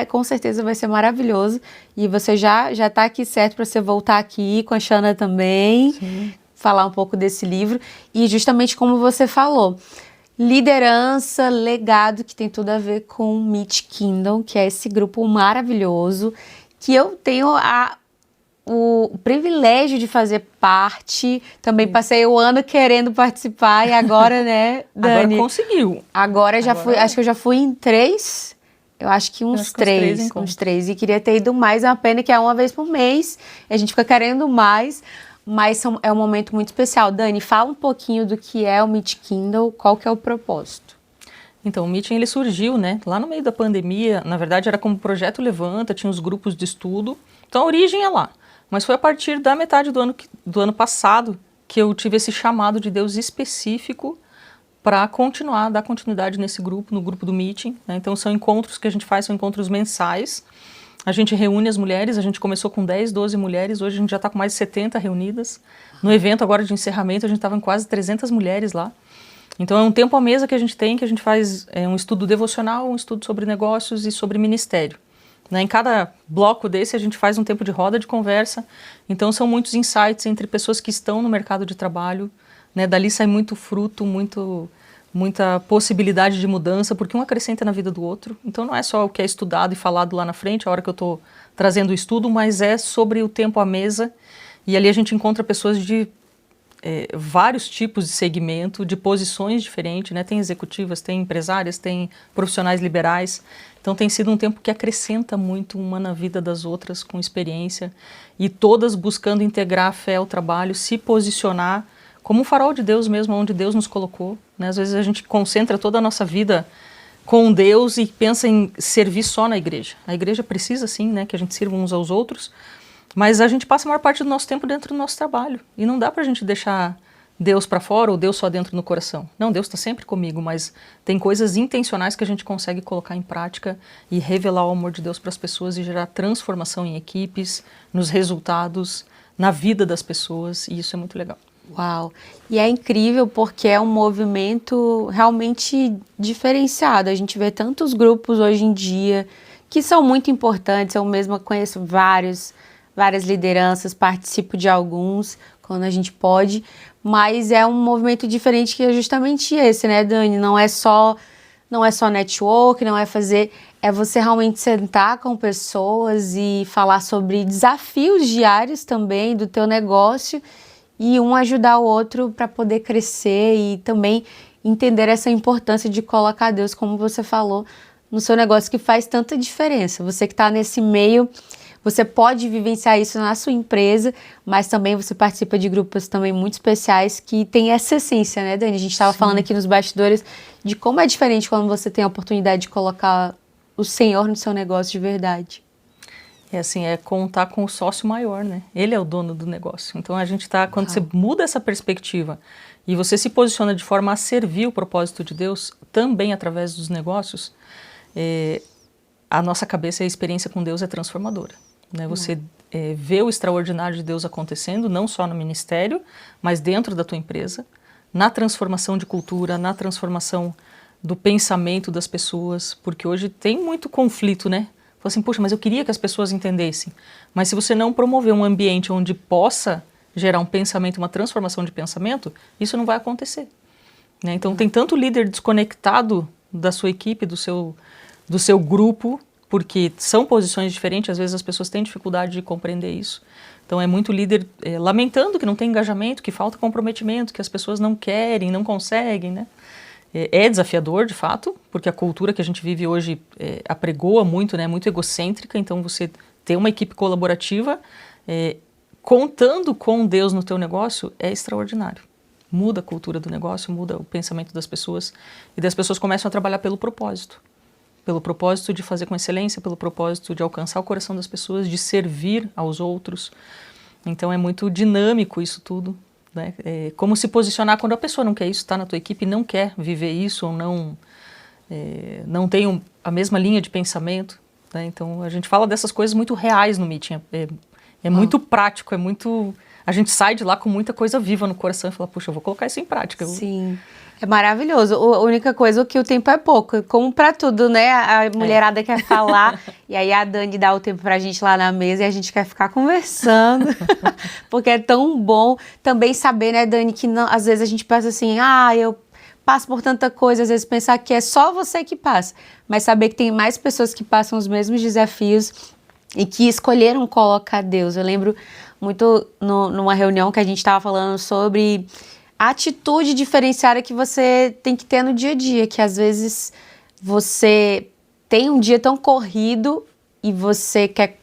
com certeza vai ser maravilhoso. E você já está aqui certo para você voltar aqui com a Xana também. Sim. Falar um pouco desse livro. E justamente como você falou, liderança, legado, que tem tudo a ver com Meet Kingdom, que é esse grupo maravilhoso, que eu tenho o privilégio de fazer parte. Também passei o ano querendo participar e agora, né, Dani? Agora conseguiu. Agora já fui, acho que eu já fui em 3, eu acho que uns 3. E queria ter ido mais, é uma pena que é uma vez por mês, a gente fica querendo mais, mas é um momento muito especial. Dani, fala um pouquinho do que é o Meet Kingdom, qual que é o propósito? Então, o Meeting ele surgiu, né, lá no meio da pandemia, na verdade era como Projeto Levanta, tinha os grupos de estudo, então a origem é lá. Mas foi a partir da metade do ano passado que eu tive esse chamado de Deus específico para dar continuidade nesse grupo, no grupo do Meeting. Né? Então são encontros que a gente faz, são encontros mensais. A gente reúne as mulheres, a gente começou com 10, 12 mulheres, hoje a gente já está com mais de 70 reunidas. No evento agora de encerramento a gente estava em quase 300 mulheres lá. Então é um tempo à mesa que a gente faz um estudo devocional, um estudo sobre negócios e sobre ministério. Em cada bloco desse a gente faz um tempo de roda de conversa, então são muitos insights entre pessoas que estão no mercado de trabalho, né? Dali sai muito fruto, muita possibilidade de mudança, porque um acrescenta na vida do outro. Então não é só o que é estudado e falado lá na frente, a hora que eu estou trazendo o estudo, mas é sobre o tempo à mesa, e ali a gente encontra pessoas de vários tipos de segmento, de posições diferentes, né? Tem executivas, tem empresárias, tem profissionais liberais. Então tem sido um tempo que acrescenta muito uma na vida das outras, com experiência, e todas buscando integrar a fé ao trabalho, se posicionar como um farol de Deus mesmo, onde Deus nos colocou. Né? Às vezes a gente concentra toda a nossa vida com Deus e pensa em servir só na igreja. A igreja precisa sim, né, que a gente sirva uns aos outros, mas a gente passa a maior parte do nosso tempo dentro do nosso trabalho. E não dá pra gente deixar Deus para fora ou Deus só dentro no coração. Não, Deus está sempre comigo, mas tem coisas intencionais que a gente consegue colocar em prática e revelar o amor de Deus para as pessoas e gerar transformação em equipes, nos resultados, na vida das pessoas, e isso é muito legal. Uau! E é incrível porque é um movimento realmente diferenciado. A gente vê tantos grupos hoje em dia que são muito importantes. Eu mesma conheço várias lideranças, participo de alguns quando a gente pode, mas é um movimento diferente que é justamente esse, né, Dani? Não é só network, é você realmente sentar com pessoas e falar sobre desafios diários também do teu negócio e um ajudar o outro para poder crescer e também entender essa importância de colocar Deus, como você falou, no seu negócio, que faz tanta diferença. Você que está nesse meio, você pode vivenciar isso na sua empresa, mas também você participa de grupos também muito especiais que tem essa essência, né, Dani? A gente estava falando aqui nos bastidores de como é diferente quando você tem a oportunidade de colocar o Senhor no seu negócio de verdade? É assim, é contar com o sócio maior, né? Ele é o dono do negócio. Então a gente tá, quando você muda essa perspectiva e você se posiciona de forma a servir o propósito de Deus, também através dos negócios, a nossa cabeça e a experiência com Deus é transformadora, né? Você vê o extraordinário de Deus acontecendo, não só no ministério, mas dentro da tua empresa, na transformação de cultura, na transformação do pensamento das pessoas, porque hoje tem muito conflito, né? Fala assim, poxa, mas eu queria que as pessoas entendessem. Mas se você não promover um ambiente onde possa gerar um pensamento, uma transformação de pensamento, isso não vai acontecer, né? Então tem tanto líder desconectado da sua equipe, do seu grupo, porque são posições diferentes, às vezes as pessoas têm dificuldade de compreender isso. Então é muito líder lamentando que não tem engajamento, que falta comprometimento, que as pessoas não querem, não conseguem, né? É desafiador, de fato, porque a cultura que a gente vive hoje apregoa muito, né? Muito egocêntrica, então você ter uma equipe colaborativa contando com Deus no teu negócio é extraordinário. Muda a cultura do negócio, muda o pensamento das pessoas, e das pessoas começam a trabalhar pelo propósito de fazer com excelência, pelo propósito de alcançar o coração das pessoas, de servir aos outros. Então é muito dinâmico isso tudo, né? Como se posicionar quando a pessoa não quer isso, está na tua equipe e não quer viver isso, ou não tem a mesma linha de pensamento, né? Então a gente fala dessas coisas muito reais no meeting, é muito prático, a gente sai de lá com muita coisa viva no coração e fala, puxa, eu vou colocar isso em prática. Sim. É maravilhoso. A única coisa é que o tempo é pouco. Como pra tudo, né? A mulherada quer falar e aí a Dani dá o tempo pra gente lá na mesa e a gente quer ficar conversando. Porque é tão bom também saber, né, Dani, que não, às vezes a gente pensa assim, eu passo por tanta coisa, às vezes pensar que é só você que passa. Mas saber que tem mais pessoas que passam os mesmos desafios e que escolheram colocar Deus. Eu lembro muito numa reunião que a gente estava falando sobre a atitude diferenciada que você tem que ter no dia a dia, que às vezes você tem um dia tão corrido e você quer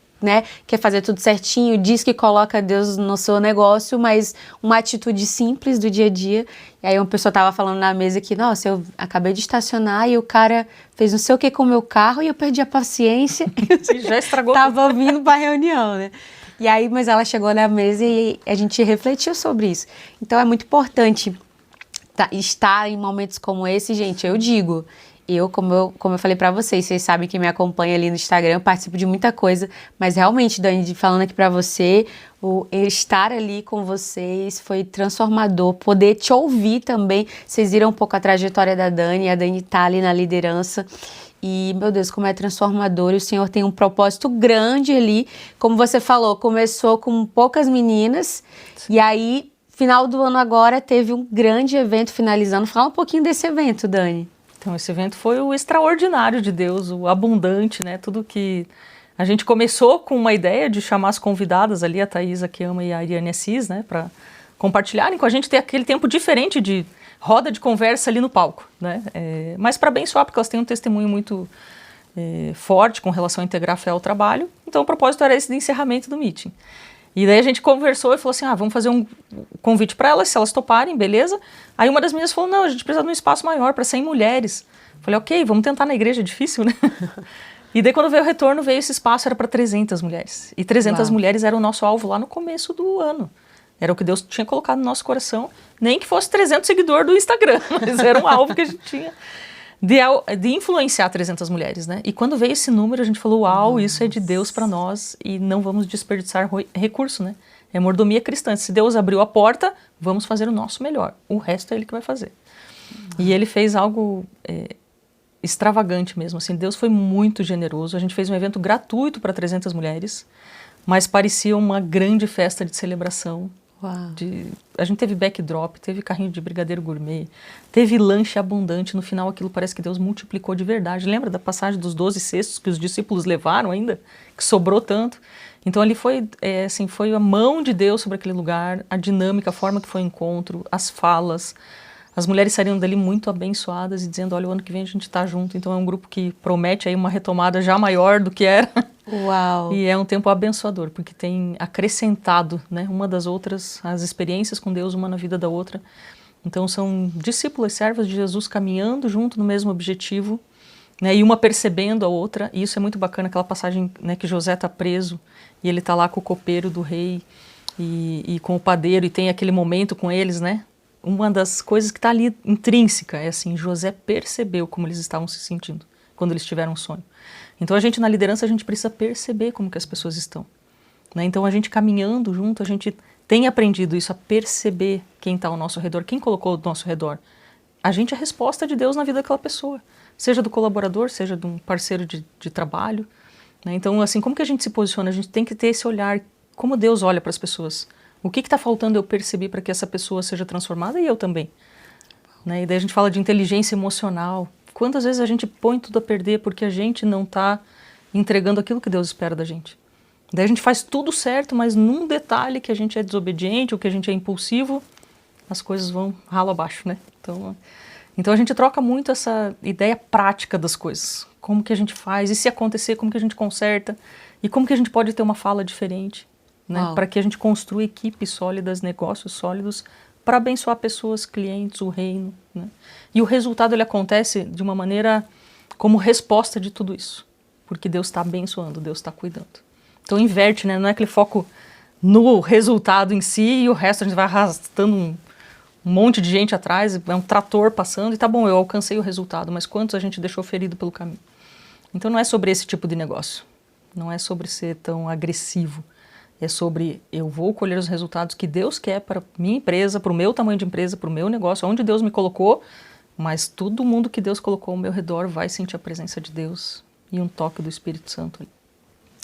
fazer tudo certinho, diz que coloca Deus no seu negócio, mas uma atitude simples do dia a dia. E aí uma pessoa estava falando na mesa que, nossa, eu acabei de estacionar e o cara fez não sei o que com o meu carro e eu perdi a paciência. E já estragou. Tava vindo para a reunião, né? E aí, mas ela chegou na mesa e a gente refletiu sobre isso. Então é muito importante estar em momentos como esse, gente. Eu digo, como eu falei pra vocês sabem que me acompanha ali no Instagram, eu participo de muita coisa, mas realmente, Dani, falando aqui pra você, estar ali com vocês foi transformador, poder te ouvir também. Vocês viram um pouco a trajetória da Dani, a Dani tá ali na liderança. E, meu Deus, como é transformador, e o Senhor tem um propósito grande ali. Como você falou, começou com poucas meninas, e aí, final do ano agora, teve um grande evento finalizando. Fala um pouquinho desse evento, Dani. Então, esse evento foi o extraordinário de Deus, o abundante, né? Tudo que... A gente começou com uma ideia de chamar as convidadas ali, a Thaisa Kiama e a Ariane Assis, né? Para compartilharem com a gente, ter aquele tempo diferente de roda de conversa ali no palco, né? Mas para abençoar, porque elas têm um testemunho muito forte com relação a integrar a fé ao trabalho. Então o propósito era esse de encerramento do meeting. E daí a gente conversou e falou assim, vamos fazer um convite para elas, se elas toparem, beleza? Aí uma das meninas falou, não, a gente precisa de um espaço maior para 100 mulheres. Falei, ok, vamos tentar na igreja, é difícil, né? E daí quando veio o retorno, veio esse espaço, era para 300 mulheres. E 300 mulheres era o nosso alvo lá no começo do ano. Era o que Deus tinha colocado no nosso coração. Nem que fosse 300 seguidores do Instagram, mas era um alvo que a gente tinha de influenciar 300 mulheres, né? E quando veio esse número, a gente falou, uau, isso é de Deus para nós e não vamos desperdiçar recurso, né? É mordomia cristã. Se Deus abriu a porta, vamos fazer o nosso melhor. O resto é Ele que vai fazer. E Ele fez algo extravagante mesmo, assim. Deus foi muito generoso. A gente fez um evento gratuito para 300 mulheres, mas parecia uma grande festa de celebração. A gente teve backdrop, teve carrinho de brigadeiro gourmet, teve lanche abundante. No final aquilo parece que Deus multiplicou de verdade. Lembra da passagem dos 12 cestos que os discípulos levaram ainda? Que sobrou tanto. Então ali foi a mão de Deus sobre aquele lugar, a dinâmica, a forma que foi o encontro, as falas. As mulheres saíram dali muito abençoadas e dizendo, olha, o ano que vem a gente está junto. Então é um grupo que promete aí uma retomada já maior do que era. Uau! E é um tempo abençoador, porque tem acrescentado, né, uma das outras, as experiências com Deus, uma na vida da outra. Então são discípulas, servas de Jesus caminhando junto no mesmo objetivo né, e uma percebendo a outra, e isso é muito bacana, aquela passagem, né, que José está preso, e ele está lá com o copeiro do rei, e com o padeiro, e tem aquele momento com eles, né? Uma das coisas que está ali intrínseca é assim, José percebeu como eles estavam se sentindo quando eles tiveram um sonho. Então a gente na liderança, a gente precisa perceber como que as pessoas estão, né? Então a gente caminhando junto, a gente tem aprendido isso, a perceber quem está ao nosso redor, quem colocou ao nosso redor. A gente é a resposta de Deus na vida daquela pessoa, seja do colaborador, seja de um parceiro de trabalho, né? Então assim, como que a gente se posiciona? A gente tem que ter esse olhar, como Deus olha para as pessoas. O que está faltando eu perceber para que essa pessoa seja transformada e eu também, né? E daí a gente fala de inteligência emocional. Quantas vezes a gente põe tudo a perder porque a gente não está entregando aquilo que Deus espera da gente? Daí a gente faz tudo certo, mas num detalhe que a gente é desobediente ou que a gente é impulsivo, as coisas vão ralo abaixo, né? Então a gente troca muito essa ideia prática das coisas. Como que a gente faz? E se acontecer, como que a gente conserta? E como que a gente pode ter uma fala diferente? Né, para que a gente construa equipes sólidas, negócios sólidos, para abençoar pessoas, clientes, o reino. Né? E o resultado ele acontece de uma maneira como resposta de tudo isso. Porque Deus está abençoando, Deus está cuidando. Então inverte, né? Não é aquele foco no resultado em si e o resto a gente vai arrastando um monte de gente atrás, é um trator passando e tá bom, eu alcancei o resultado, mas quantos a gente deixou ferido pelo caminho? Então não é sobre esse tipo de negócio. Não é sobre ser tão agressivo. É sobre eu vou colher os resultados que Deus quer para minha empresa, para o meu tamanho de empresa, para o meu negócio, onde Deus me colocou, mas todo mundo que Deus colocou ao meu redor vai sentir a presença de Deus e um toque do Espírito Santo.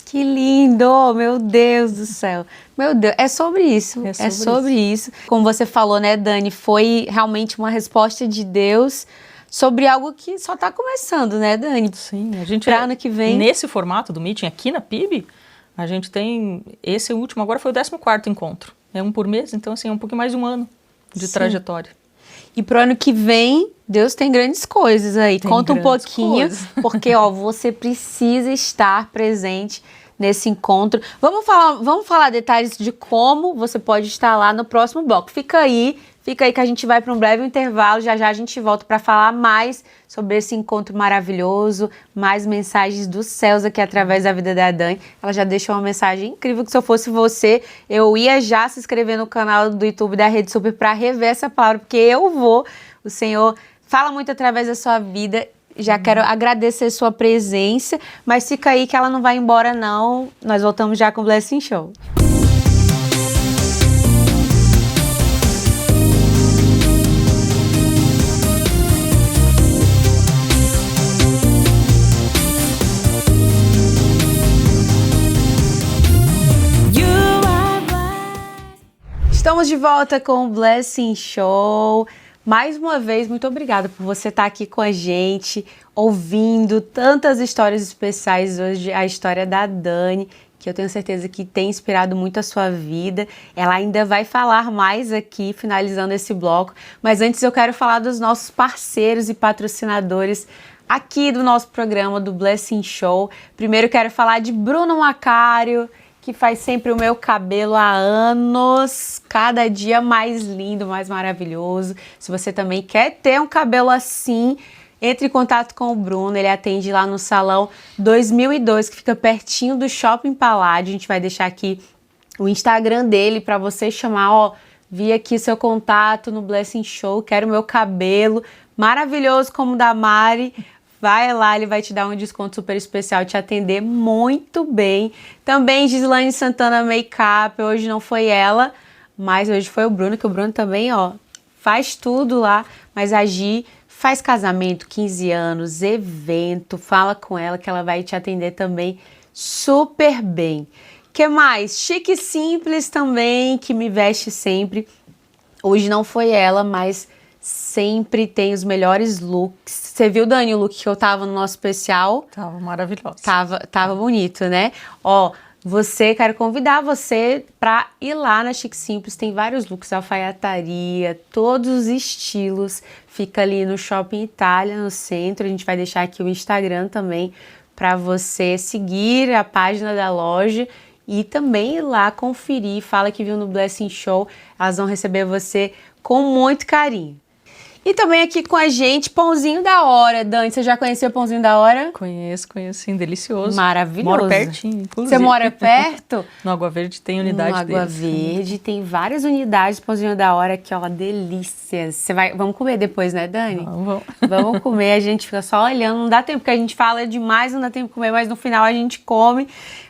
Que lindo, meu Deus do céu. Meu Deus, é sobre isso, é sobre isso. Como você falou, né, Dani, foi realmente uma resposta de Deus sobre algo que só está começando, né, Dani? Sim, a gente ano que vem. Nesse formato do meeting aqui na PIB, a gente tem, esse último agora foi o 14º encontro. É um por mês, então assim, é um pouquinho mais de um ano de trajetória. E pro ano que vem, Deus tem grandes coisas aí. Conta um pouquinho, porque ó, você precisa estar presente nesse encontro. Vamos falar detalhes de como você pode estar lá no próximo bloco. Fica aí que a gente vai para um breve intervalo. Já já a gente volta para falar mais sobre esse encontro maravilhoso, mais mensagens dos céus aqui através da vida da Dani. Ela já deixou uma mensagem incrível que se eu fosse você, eu ia já se inscrever no canal do YouTube da Rede Super para rever essa palavra, porque eu vou. O Senhor fala muito através da sua vida. Já quero agradecer sua presença, mas fica aí que ela não vai embora não. Nós voltamos já com o Blessing Show. Estamos de volta com o Blessing Show. Mais uma vez, muito obrigada por você estar aqui com a gente, ouvindo tantas histórias especiais hoje, a história da Dani, que eu tenho certeza que tem inspirado muito a sua vida. Ela ainda vai falar mais aqui, finalizando esse bloco, mas antes eu quero falar dos nossos parceiros e patrocinadores aqui do nosso programa, do Blessing Show. Primeiro quero falar de Bruno Macário, que faz sempre o meu cabelo há anos, cada dia mais lindo, mais maravilhoso. Se você também quer ter um cabelo assim, entre em contato com o Bruno, ele atende lá no Salão 2002, que fica pertinho do Shopping Paládio. A gente vai deixar aqui o Instagram dele para você chamar, ó, vi aqui seu contato no Blessing Show, quero meu cabelo maravilhoso como o da Mari. Vai lá, ele vai te dar um desconto super especial, te atender muito bem. Também Gislaine Santana Makeup, hoje não foi ela, mas hoje foi o Bruno, que o Bruno também, ó, faz tudo lá. Mas a Gi faz casamento, 15 anos, evento, fala com ela que ela vai te atender também super bem. Que mais? Chique e Simples também, que me veste sempre. Hoje não foi ela, mas sempre tem os melhores looks. Você viu, Dani, o look que eu tava no nosso especial? Tava maravilhosa. Tava bonito, né? Ó, quero convidar você pra ir lá na Chique Simples. Tem vários looks, alfaiataria, todos os estilos. Fica ali no Shopping Itália, no centro. A gente vai deixar aqui o Instagram também para você seguir a página da loja e também ir lá conferir. Fala que viu no Blessing Show. Elas vão receber você com muito carinho. E também aqui com a gente, Pãozinho da Hora. Dani, você já conheceu o Pãozinho da Hora? Conheço, sim, delicioso. Maravilhoso. Moro pertinho, inclusive. Você mora perto? No Água Verde tem unidade deles. No Água Verde tem várias unidades de Pãozinho da Hora que, ó, delícias. Vamos comer depois, né, Dani? Vamos. Vamos comer, a gente fica só olhando. Não dá tempo, porque a gente fala demais, não dá tempo de comer, mas no final a gente come.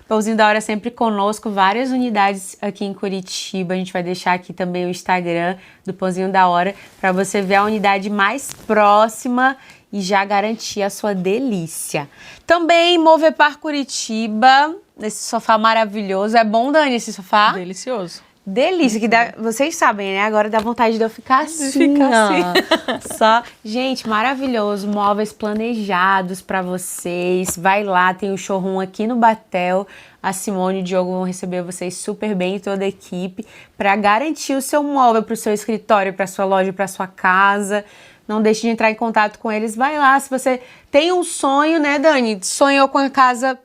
Pãozinho da Hora sempre conosco, várias unidades aqui em Curitiba. A gente vai deixar aqui também o Instagram do Pãozinho da Hora para você ver a unidade mais próxima e já garantir a sua delícia. Também Movepar Curitiba, nesse sofá maravilhoso. É bom, Dani, esse sofá? Delicioso. Delícia, que dá, vocês sabem, né? Agora dá vontade de eu ficar assim, Só, gente, maravilhoso, móveis planejados para vocês. Vai lá, tem o showroom aqui no Batel. A Simone e o Diogo vão receber vocês super bem, toda a equipe, para garantir o seu móvel para o seu escritório, para sua loja, para sua casa. Não deixe de entrar em contato com eles. Vai lá, se você tem um sonho, né, Dani? Sonhou com a casa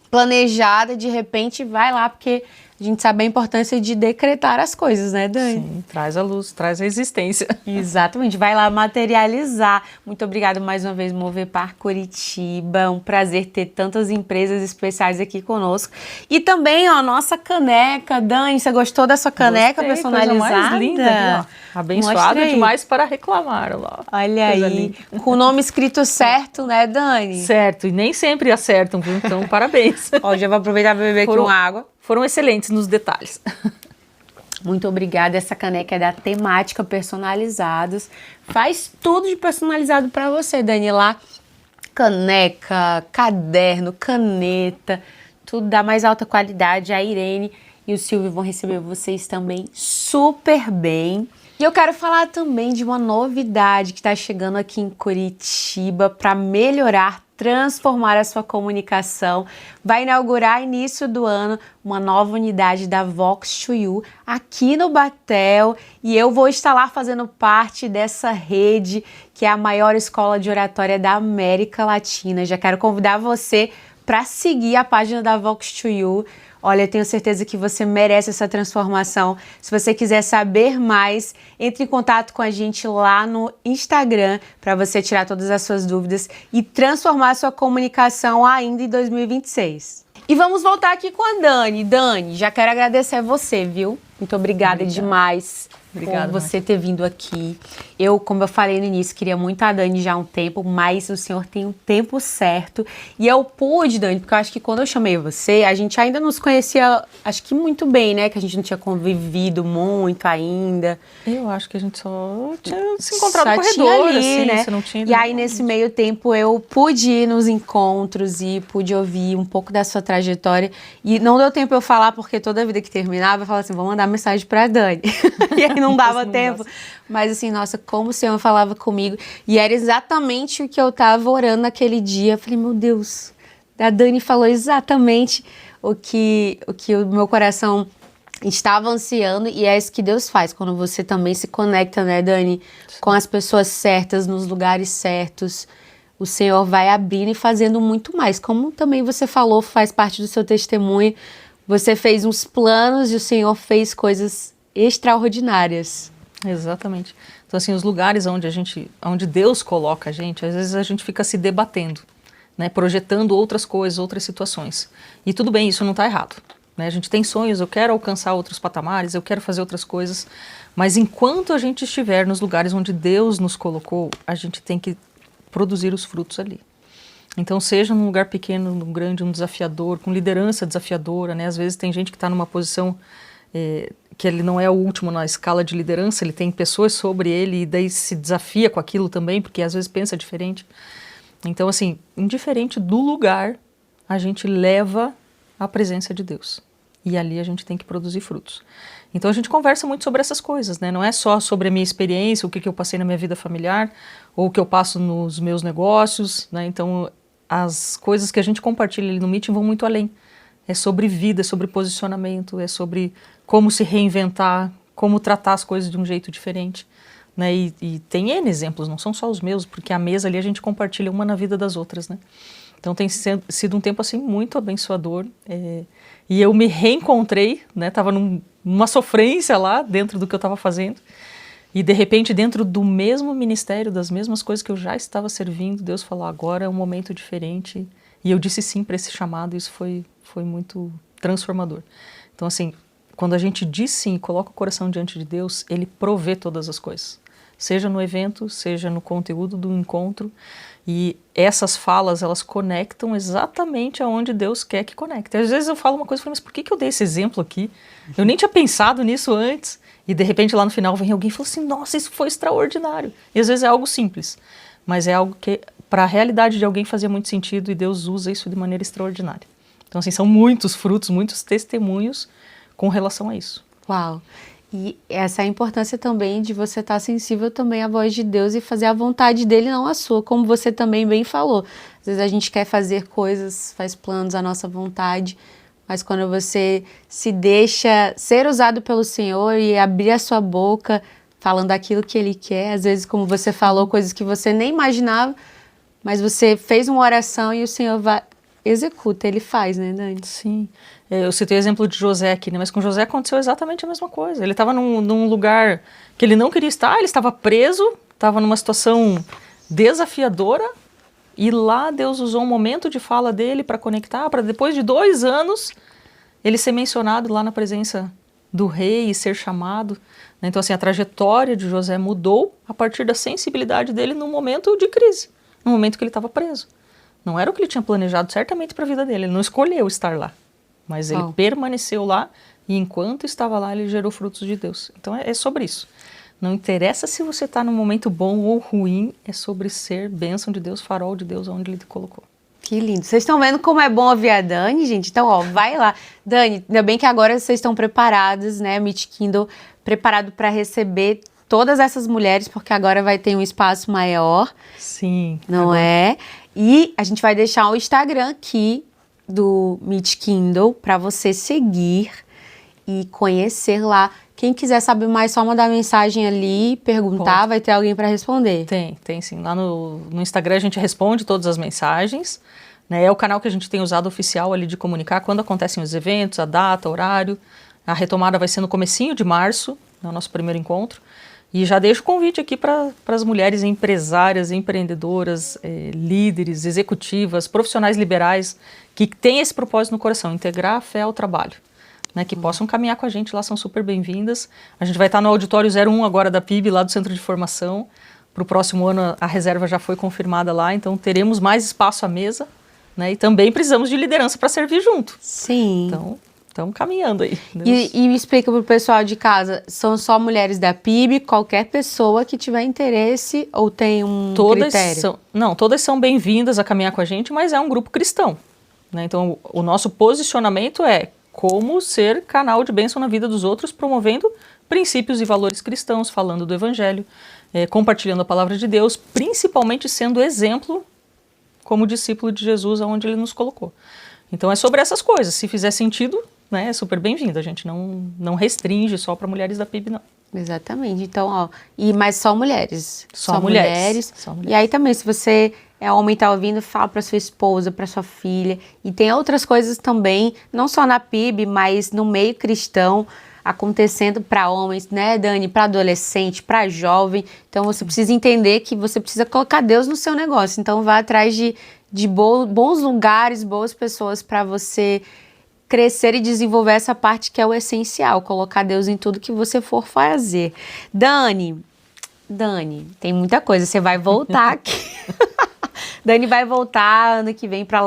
planejada, de repente, vai lá, porque a gente sabe a importância de decretar as coisas, né, Dani? Sim, traz a luz, traz a existência. Exatamente, vai lá materializar. Muito obrigada mais uma vez, Movepar Curitiba. Um prazer ter tantas empresas especiais aqui conosco. E também, ó, nossa caneca. Dani, você gostou da sua caneca personalizada? Coisa mais linda aqui, ó. Abençoado demais para reclamar, ó. Olha aí, com o nome escrito certo, né, Dani? Certo, e nem sempre acertam, viu? Então, parabéns. Ó, já vou aproveitar para beber aqui uma água. Foram excelentes nos detalhes. Muito obrigada. Essa caneca é da Temática Personalizados. Faz tudo de personalizado para você, Dani. Lá, caneca, caderno, caneta, tudo da mais alta qualidade. A Irene e o Silvio vão receber vocês também super bem. E eu quero falar também de uma novidade que está chegando aqui em Curitiba para melhorar, transformar a sua comunicação. Vai inaugurar, início do ano, uma nova unidade da Vox to You aqui no Batel. E eu vou estar lá fazendo parte dessa rede, que é a maior escola de oratória da América Latina. Já quero convidar você para seguir a página da Vox to You. Olha, eu tenho certeza que você merece essa transformação. Se você quiser saber mais, entre em contato com a gente lá no Instagram para você tirar todas as suas dúvidas e transformar a sua comunicação ainda em 2026. E vamos voltar aqui com a Dani. Dani, já quero agradecer a você, viu? Muito obrigada demais por você ter vindo aqui. Eu, como eu falei no início, queria muito a Dani já há um tempo, mas o senhor tem um tempo certo. E eu pude, Dani, porque eu acho que quando eu chamei você, a gente ainda nos conhecia, acho que muito bem, né? Que a gente não tinha convivido muito ainda. Eu acho que a gente só tinha se encontrado no corredor, ali, assim, né? Você não tinha e aí, nesse meio tempo, eu pude ir nos encontros e pude ouvir um pouco da sua trajetória. E não deu tempo eu falar, porque toda vida que terminava, eu falava assim, vou mandar mensagem pra Dani. E aí não dava tempo. Mas assim, nossa, como o Senhor falava comigo. E era exatamente o que eu tava orando naquele dia. Eu falei, meu Deus, a Dani falou exatamente o que o meu coração estava ansiando. E é isso que Deus faz, quando você também se conecta, né, Dani? Com as pessoas certas, nos lugares certos. O Senhor vai abrindo e fazendo muito mais. Como também você falou, faz parte do seu testemunho. Você fez uns planos e o Senhor fez coisas extraordinárias. Exatamente. Então, assim, os lugares onde Deus coloca a gente, às vezes a gente fica se debatendo, né, projetando outras coisas, outras situações. E tudo bem, isso não está errado, né? A gente tem sonhos, eu quero alcançar outros patamares, eu quero fazer outras coisas, mas enquanto a gente estiver nos lugares onde Deus nos colocou, a gente tem que produzir os frutos ali. Então, seja num lugar pequeno, num grande, um desafiador, com liderança desafiadora, né? Às vezes tem gente que está numa posição que ele não é o último na escala de liderança, ele tem pessoas sobre ele e daí se desafia com aquilo também, porque às vezes pensa diferente. Então, assim, indiferente do lugar, a gente leva a presença de Deus. E ali a gente tem que produzir frutos. Então a gente conversa muito sobre essas coisas, né? Não é só sobre a minha experiência, o que eu passei na minha vida familiar, ou o que eu passo nos meus negócios, né? Então as coisas que a gente compartilha ali no Meeting vão muito além. É sobre vida, é sobre posicionamento, é sobre como se reinventar, como tratar as coisas de um jeito diferente, né? E tem N exemplos, não são só os meus, porque a mesa ali a gente compartilha uma na vida das outras, né? Então tem sido um tempo assim muito abençoador, e eu me reencontrei, né? Tava numa sofrência lá dentro do que eu estava fazendo, E de repente, dentro do mesmo ministério, das mesmas coisas que eu já estava servindo, Deus falou, agora é um momento diferente. E eu disse sim para esse chamado, e isso foi muito transformador. Então assim, quando a gente diz sim, coloca o coração diante de Deus, Ele provê todas as coisas. Seja no evento, seja no conteúdo do encontro. E essas falas, elas conectam exatamente aonde Deus quer que conecte. Às vezes eu falo uma coisa e falo, mas por que eu dei esse exemplo aqui? Eu nem tinha pensado nisso antes. E de repente lá no final vem alguém e fala assim, nossa, isso foi extraordinário. E às vezes é algo simples, mas é algo que para a realidade de alguém fazia muito sentido e Deus usa isso de maneira extraordinária. Então assim, são muitos frutos, muitos testemunhos com relação a isso. Uau! E essa é a importância também de você estar sensível também à voz de Deus e fazer a vontade dele, não a sua, como você também bem falou. Às vezes a gente quer fazer coisas, faz planos à nossa vontade, mas quando você se deixa ser usado pelo Senhor e abrir a sua boca falando aquilo que Ele quer, às vezes, como você falou, coisas que você nem imaginava, mas você fez uma oração e o Senhor executa, Ele faz, né, Dani? Sim. Eu citei o exemplo de José aqui, né? Mas com José aconteceu exatamente a mesma coisa. Ele estava num lugar que ele não queria estar, ele estava preso, estava numa situação desafiadora, e lá Deus usou um momento de fala dele para conectar, para depois de 2 anos ele ser mencionado lá na presença do rei e ser chamado. Né? Então assim, a trajetória de José mudou a partir da sensibilidade dele num momento de crise, no momento que ele estava preso. Não era o que ele tinha planejado certamente para a vida dele, ele não escolheu estar lá. Mas ele permaneceu lá e enquanto estava lá ele gerou frutos de Deus. Então é sobre isso. Não interessa se você está num momento bom ou ruim, é sobre ser bênção de Deus, farol de Deus onde Ele te colocou. Que lindo. Vocês estão vendo como é bom ouvir a Dani, gente? Então, ó, vai lá. Dani, ainda bem que agora vocês estão preparados, né? Meet Kindle preparado para receber todas essas mulheres, porque agora vai ter um espaço maior. Sim. Não agora... é? E a gente vai deixar o Instagram aqui do Meet Kindle para você seguir e conhecer lá. Quem quiser saber mais, só mandar mensagem ali, perguntar, Pode. Vai ter alguém para responder. Tem sim. Lá no Instagram a gente responde todas as mensagens. Né? É o canal que a gente tem usado oficial ali de comunicar quando acontecem os eventos, a data, o horário. A retomada vai ser no comecinho de março, é o nosso primeiro encontro. E já deixo o convite aqui para as mulheres empresárias, empreendedoras, líderes, executivas, profissionais liberais, que têm esse propósito no coração, integrar a fé ao trabalho. Né, que possam caminhar com a gente lá, são super bem-vindas. A gente vai estar no auditório 01 agora da PIB, lá do Centro de Formação. Para o próximo ano a reserva já foi confirmada lá, então teremos mais espaço à mesa. Né, e também precisamos de liderança para servir junto. Sim. Então, estamos caminhando aí. E me explica para o pessoal de casa, são só mulheres da PIB, qualquer pessoa que tiver interesse ou tem um critério? Todas são bem-vindas a caminhar com a gente, mas é um grupo cristão. Né, então o nosso posicionamento é como ser canal de bênção na vida dos outros, promovendo princípios e valores cristãos, falando do Evangelho, compartilhando a palavra de Deus, principalmente sendo exemplo como discípulo de Jesus aonde Ele nos colocou. Então é sobre essas coisas, se fizer sentido, né, é super bem-vindo, a gente não restringe só para mulheres da PIB, não. Exatamente, então, ó, mas só mulheres. Só mulheres. E aí também, se você é homem e tá ouvindo, fala para sua esposa, para sua filha. E tem outras coisas também, não só na PIB, mas no meio cristão, acontecendo para homens, né, Dani? Para adolescente, para jovem. Então você precisa entender que você precisa colocar Deus no seu negócio. Então vá atrás de bons lugares, boas pessoas para você crescer e desenvolver essa parte que é o essencial, colocar Deus em tudo que você for fazer. Dani, tem muita coisa, você vai voltar aqui. Dani vai voltar ano que vem para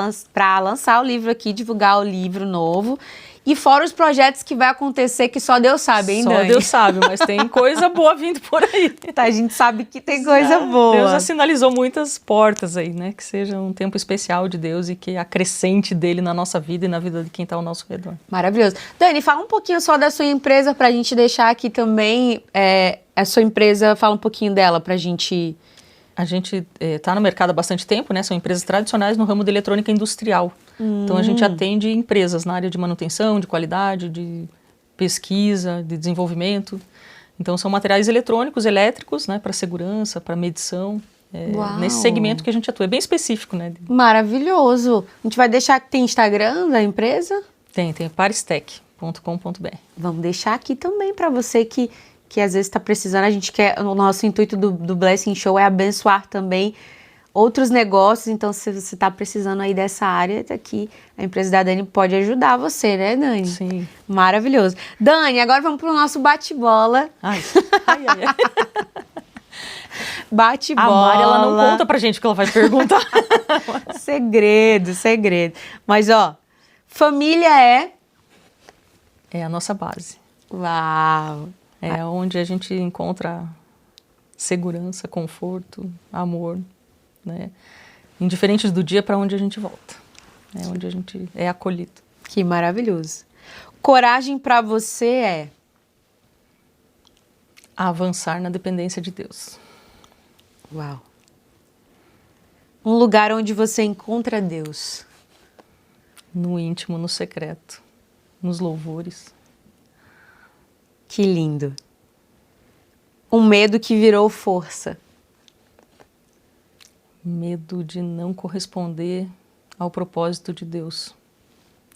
lançar o livro aqui, divulgar o livro novo. E fora os projetos que vai acontecer, que só Deus sabe, hein, Dani? Só Deus sabe, mas tem coisa boa vindo por aí. Tá, a gente sabe que tem coisa boa. Deus já sinalizou muitas portas aí, né? Que seja um tempo especial de Deus e que acrescente dele na nossa vida e na vida de quem está ao nosso redor. Maravilhoso. Dani, fala um pouquinho só da sua empresa pra gente deixar aqui também. A sua empresa, fala um pouquinho dela pra gente... A gente está no mercado há bastante tempo, né? São empresas tradicionais no ramo de eletrônica industrial. Então a gente atende empresas na área de manutenção, de qualidade, de pesquisa, de desenvolvimento. Então são materiais eletrônicos, elétricos, né? Para segurança, para medição. Nesse segmento que a gente atua. É bem específico, né? Maravilhoso. A gente vai deixar que tem Instagram da empresa? Tem paristech.com.br. Vamos deixar aqui também para você que que às vezes está precisando. A gente quer, o nosso intuito do Blessing Show é abençoar também outros negócios. Então, se você está precisando aí dessa área, aqui a empresa da Dani pode ajudar você, né, Dani? Sim. Maravilhoso. Dani, agora vamos para o nosso bate-bola. Ai, ai, ai. Bate-bola. A Mari, ela não conta pra gente o que ela vai perguntar. Segredo, segredo. Mas, ó, família é a nossa base. Uau! É onde a gente encontra segurança, conforto, amor, né? Indiferente do dia para onde a gente volta. É onde a gente é acolhido. Que maravilhoso. Coragem para você é? Avançar na dependência de Deus. Uau! Um lugar onde você encontra Deus. No íntimo, no secreto, nos louvores. Que lindo. Um medo que virou força. Medo de não corresponder ao propósito de Deus.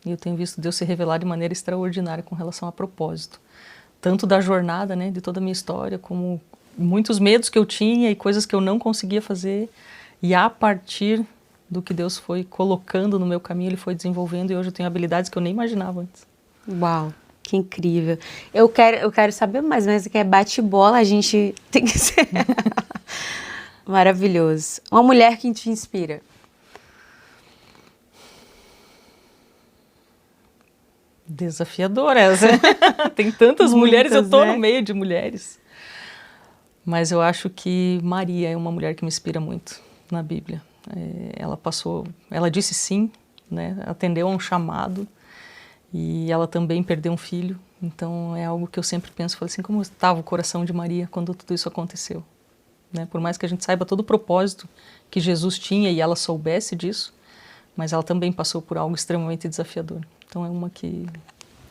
E eu tenho visto Deus se revelar de maneira extraordinária com relação a propósito. Tanto da jornada, né, de toda a minha história, como muitos medos que eu tinha e coisas que eu não conseguia fazer. E a partir do que Deus foi colocando no meu caminho, Ele foi desenvolvendo, e hoje eu tenho habilidades que eu nem imaginava antes. Uau, que incrível. Eu quero saber mais, mas que é bate-bola, a gente tem que ser... Maravilhoso. Uma mulher que te inspira. Desafiadora essa. Tem tantas mulheres, eu tô, né, no meio de mulheres. Mas eu acho que Maria é uma mulher que me inspira muito na Bíblia. Ela disse sim, né? Atendeu a um chamado, e ela também perdeu um filho. Então é algo que eu sempre penso, falei assim, como estava o coração de Maria quando tudo isso aconteceu, né? Por mais que a gente saiba todo o propósito que Jesus tinha e ela soubesse disso, mas ela também passou por algo extremamente desafiador. Então é uma que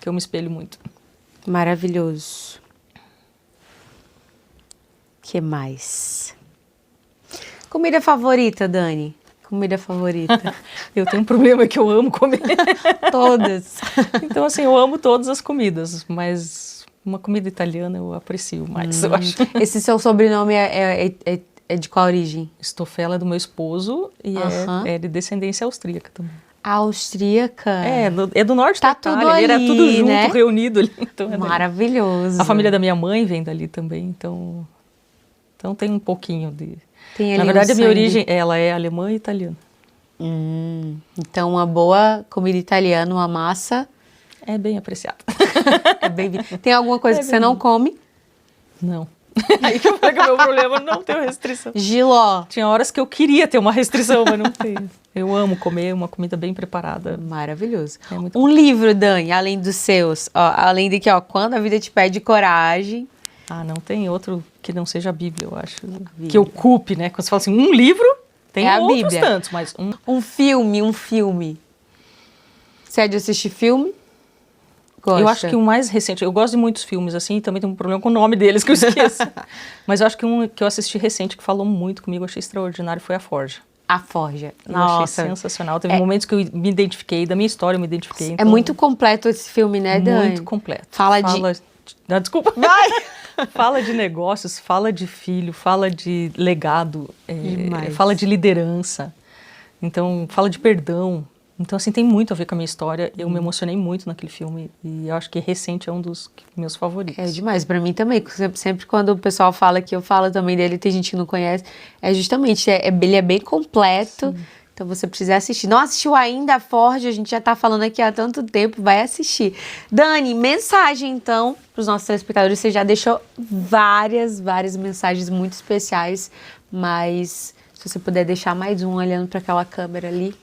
eu me espelho muito. Maravilhoso. Que mais? Comida favorita, Dani? Comida favorita? Eu tenho um problema que eu amo comer. Todas. Então, assim, eu amo todas as comidas, mas uma comida italiana eu aprecio mais, eu acho. Esse seu sobrenome é de qual origem? Stoffel é do meu esposo e é de descendência austríaca também. Austríaca? É do norte da Itália, tudo ali, era tudo junto, né? Reunido ali. Então maravilhoso. A família da minha mãe vem dali também, então tem um pouquinho de... Na verdade, a minha origem, ela é alemã e italiana. Então, uma boa comida italiana, uma massa... É bem apreciada. É bem... Tem alguma coisa que você não come? Não. Aí que eu falei que o meu problema não tenho restrição. Giló. Tinha horas que eu queria ter uma restrição, mas não tenho. Eu amo comer uma comida bem preparada. Maravilhoso. É muito um livro, Dani, além dos seus. Ó, além de que, Quando a Vida Te Pede Coragem. Não tem outro que não seja a Bíblia, eu acho. Que ocupe, né? Quando você fala assim, um livro, tem outros Bíblia. Tantos, mas um filme. Você é de assistir filme? Gosta? Eu acho que o mais recente, eu gosto de muitos filmes, assim, também tem um problema com o nome deles que eu esqueço. Mas eu acho que um que eu assisti recente, que falou muito comigo, eu achei extraordinário, foi A Forja. A Forja. Nossa. Eu achei sensacional. Teve momentos que eu me identifiquei, da minha história eu me identifiquei. Então... É muito completo esse filme, né, Dani? Muito completo. Fala de... Não, desculpa. Vai! Fala de negócios, fala de filho, fala de legado, fala de liderança. Então, fala de perdão. Então, assim, tem muito a ver com a minha história. Eu me emocionei muito naquele filme e eu acho que recente é um dos meus favoritos. É demais, pra mim também. Sempre quando o pessoal fala que eu falo também dele, tem gente que não conhece, justamente, ele é bem completo. Sim. Então, você precisa assistir. Não assistiu ainda a Forja, a gente já tá falando aqui há tanto tempo, vai assistir. Dani, mensagem, então, pros nossos telespectadores. Você já deixou várias mensagens muito especiais, mas se você puder deixar mais um olhando para aquela câmera ali.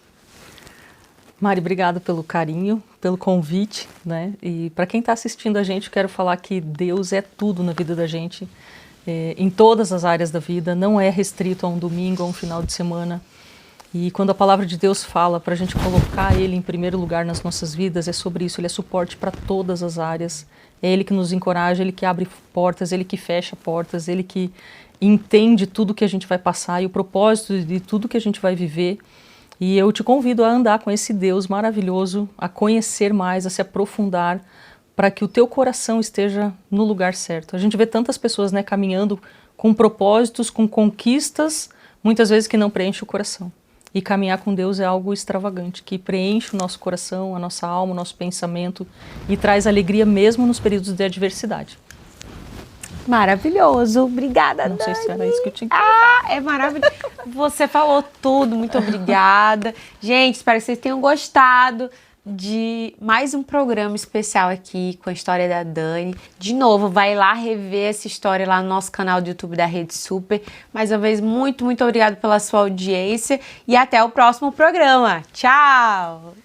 Mari, obrigada pelo carinho, pelo convite, né? E para quem está assistindo a gente, eu quero falar que Deus é tudo na vida da gente, em todas as áreas da vida, não é restrito a um domingo, a um final de semana. E quando a palavra de Deus fala para a gente colocar Ele em primeiro lugar nas nossas vidas, é sobre isso. Ele é suporte para todas as áreas. É Ele que nos encoraja, Ele que abre portas, Ele que fecha portas, Ele que entende tudo que a gente vai passar e o propósito de tudo que a gente vai viver. E eu te convido a andar com esse Deus maravilhoso, a conhecer mais, a se aprofundar, para que o teu coração esteja no lugar certo. A gente vê tantas pessoas, né, caminhando com propósitos, com conquistas, muitas vezes que não preenche o coração. E caminhar com Deus é algo extravagante, que preenche o nosso coração, a nossa alma, o nosso pensamento e traz alegria mesmo nos períodos de adversidade. Maravilhoso, obrigada, Não Dani. sei se era isso que eu tinha que É maravilhoso. Você falou tudo, muito obrigada. Gente, espero que vocês tenham gostado de mais um programa especial aqui com a história da Dani. De novo, vai lá rever essa história lá no nosso canal do YouTube da Rede Super. Mais uma vez, muito obrigada pela sua audiência e até o próximo programa. Tchau!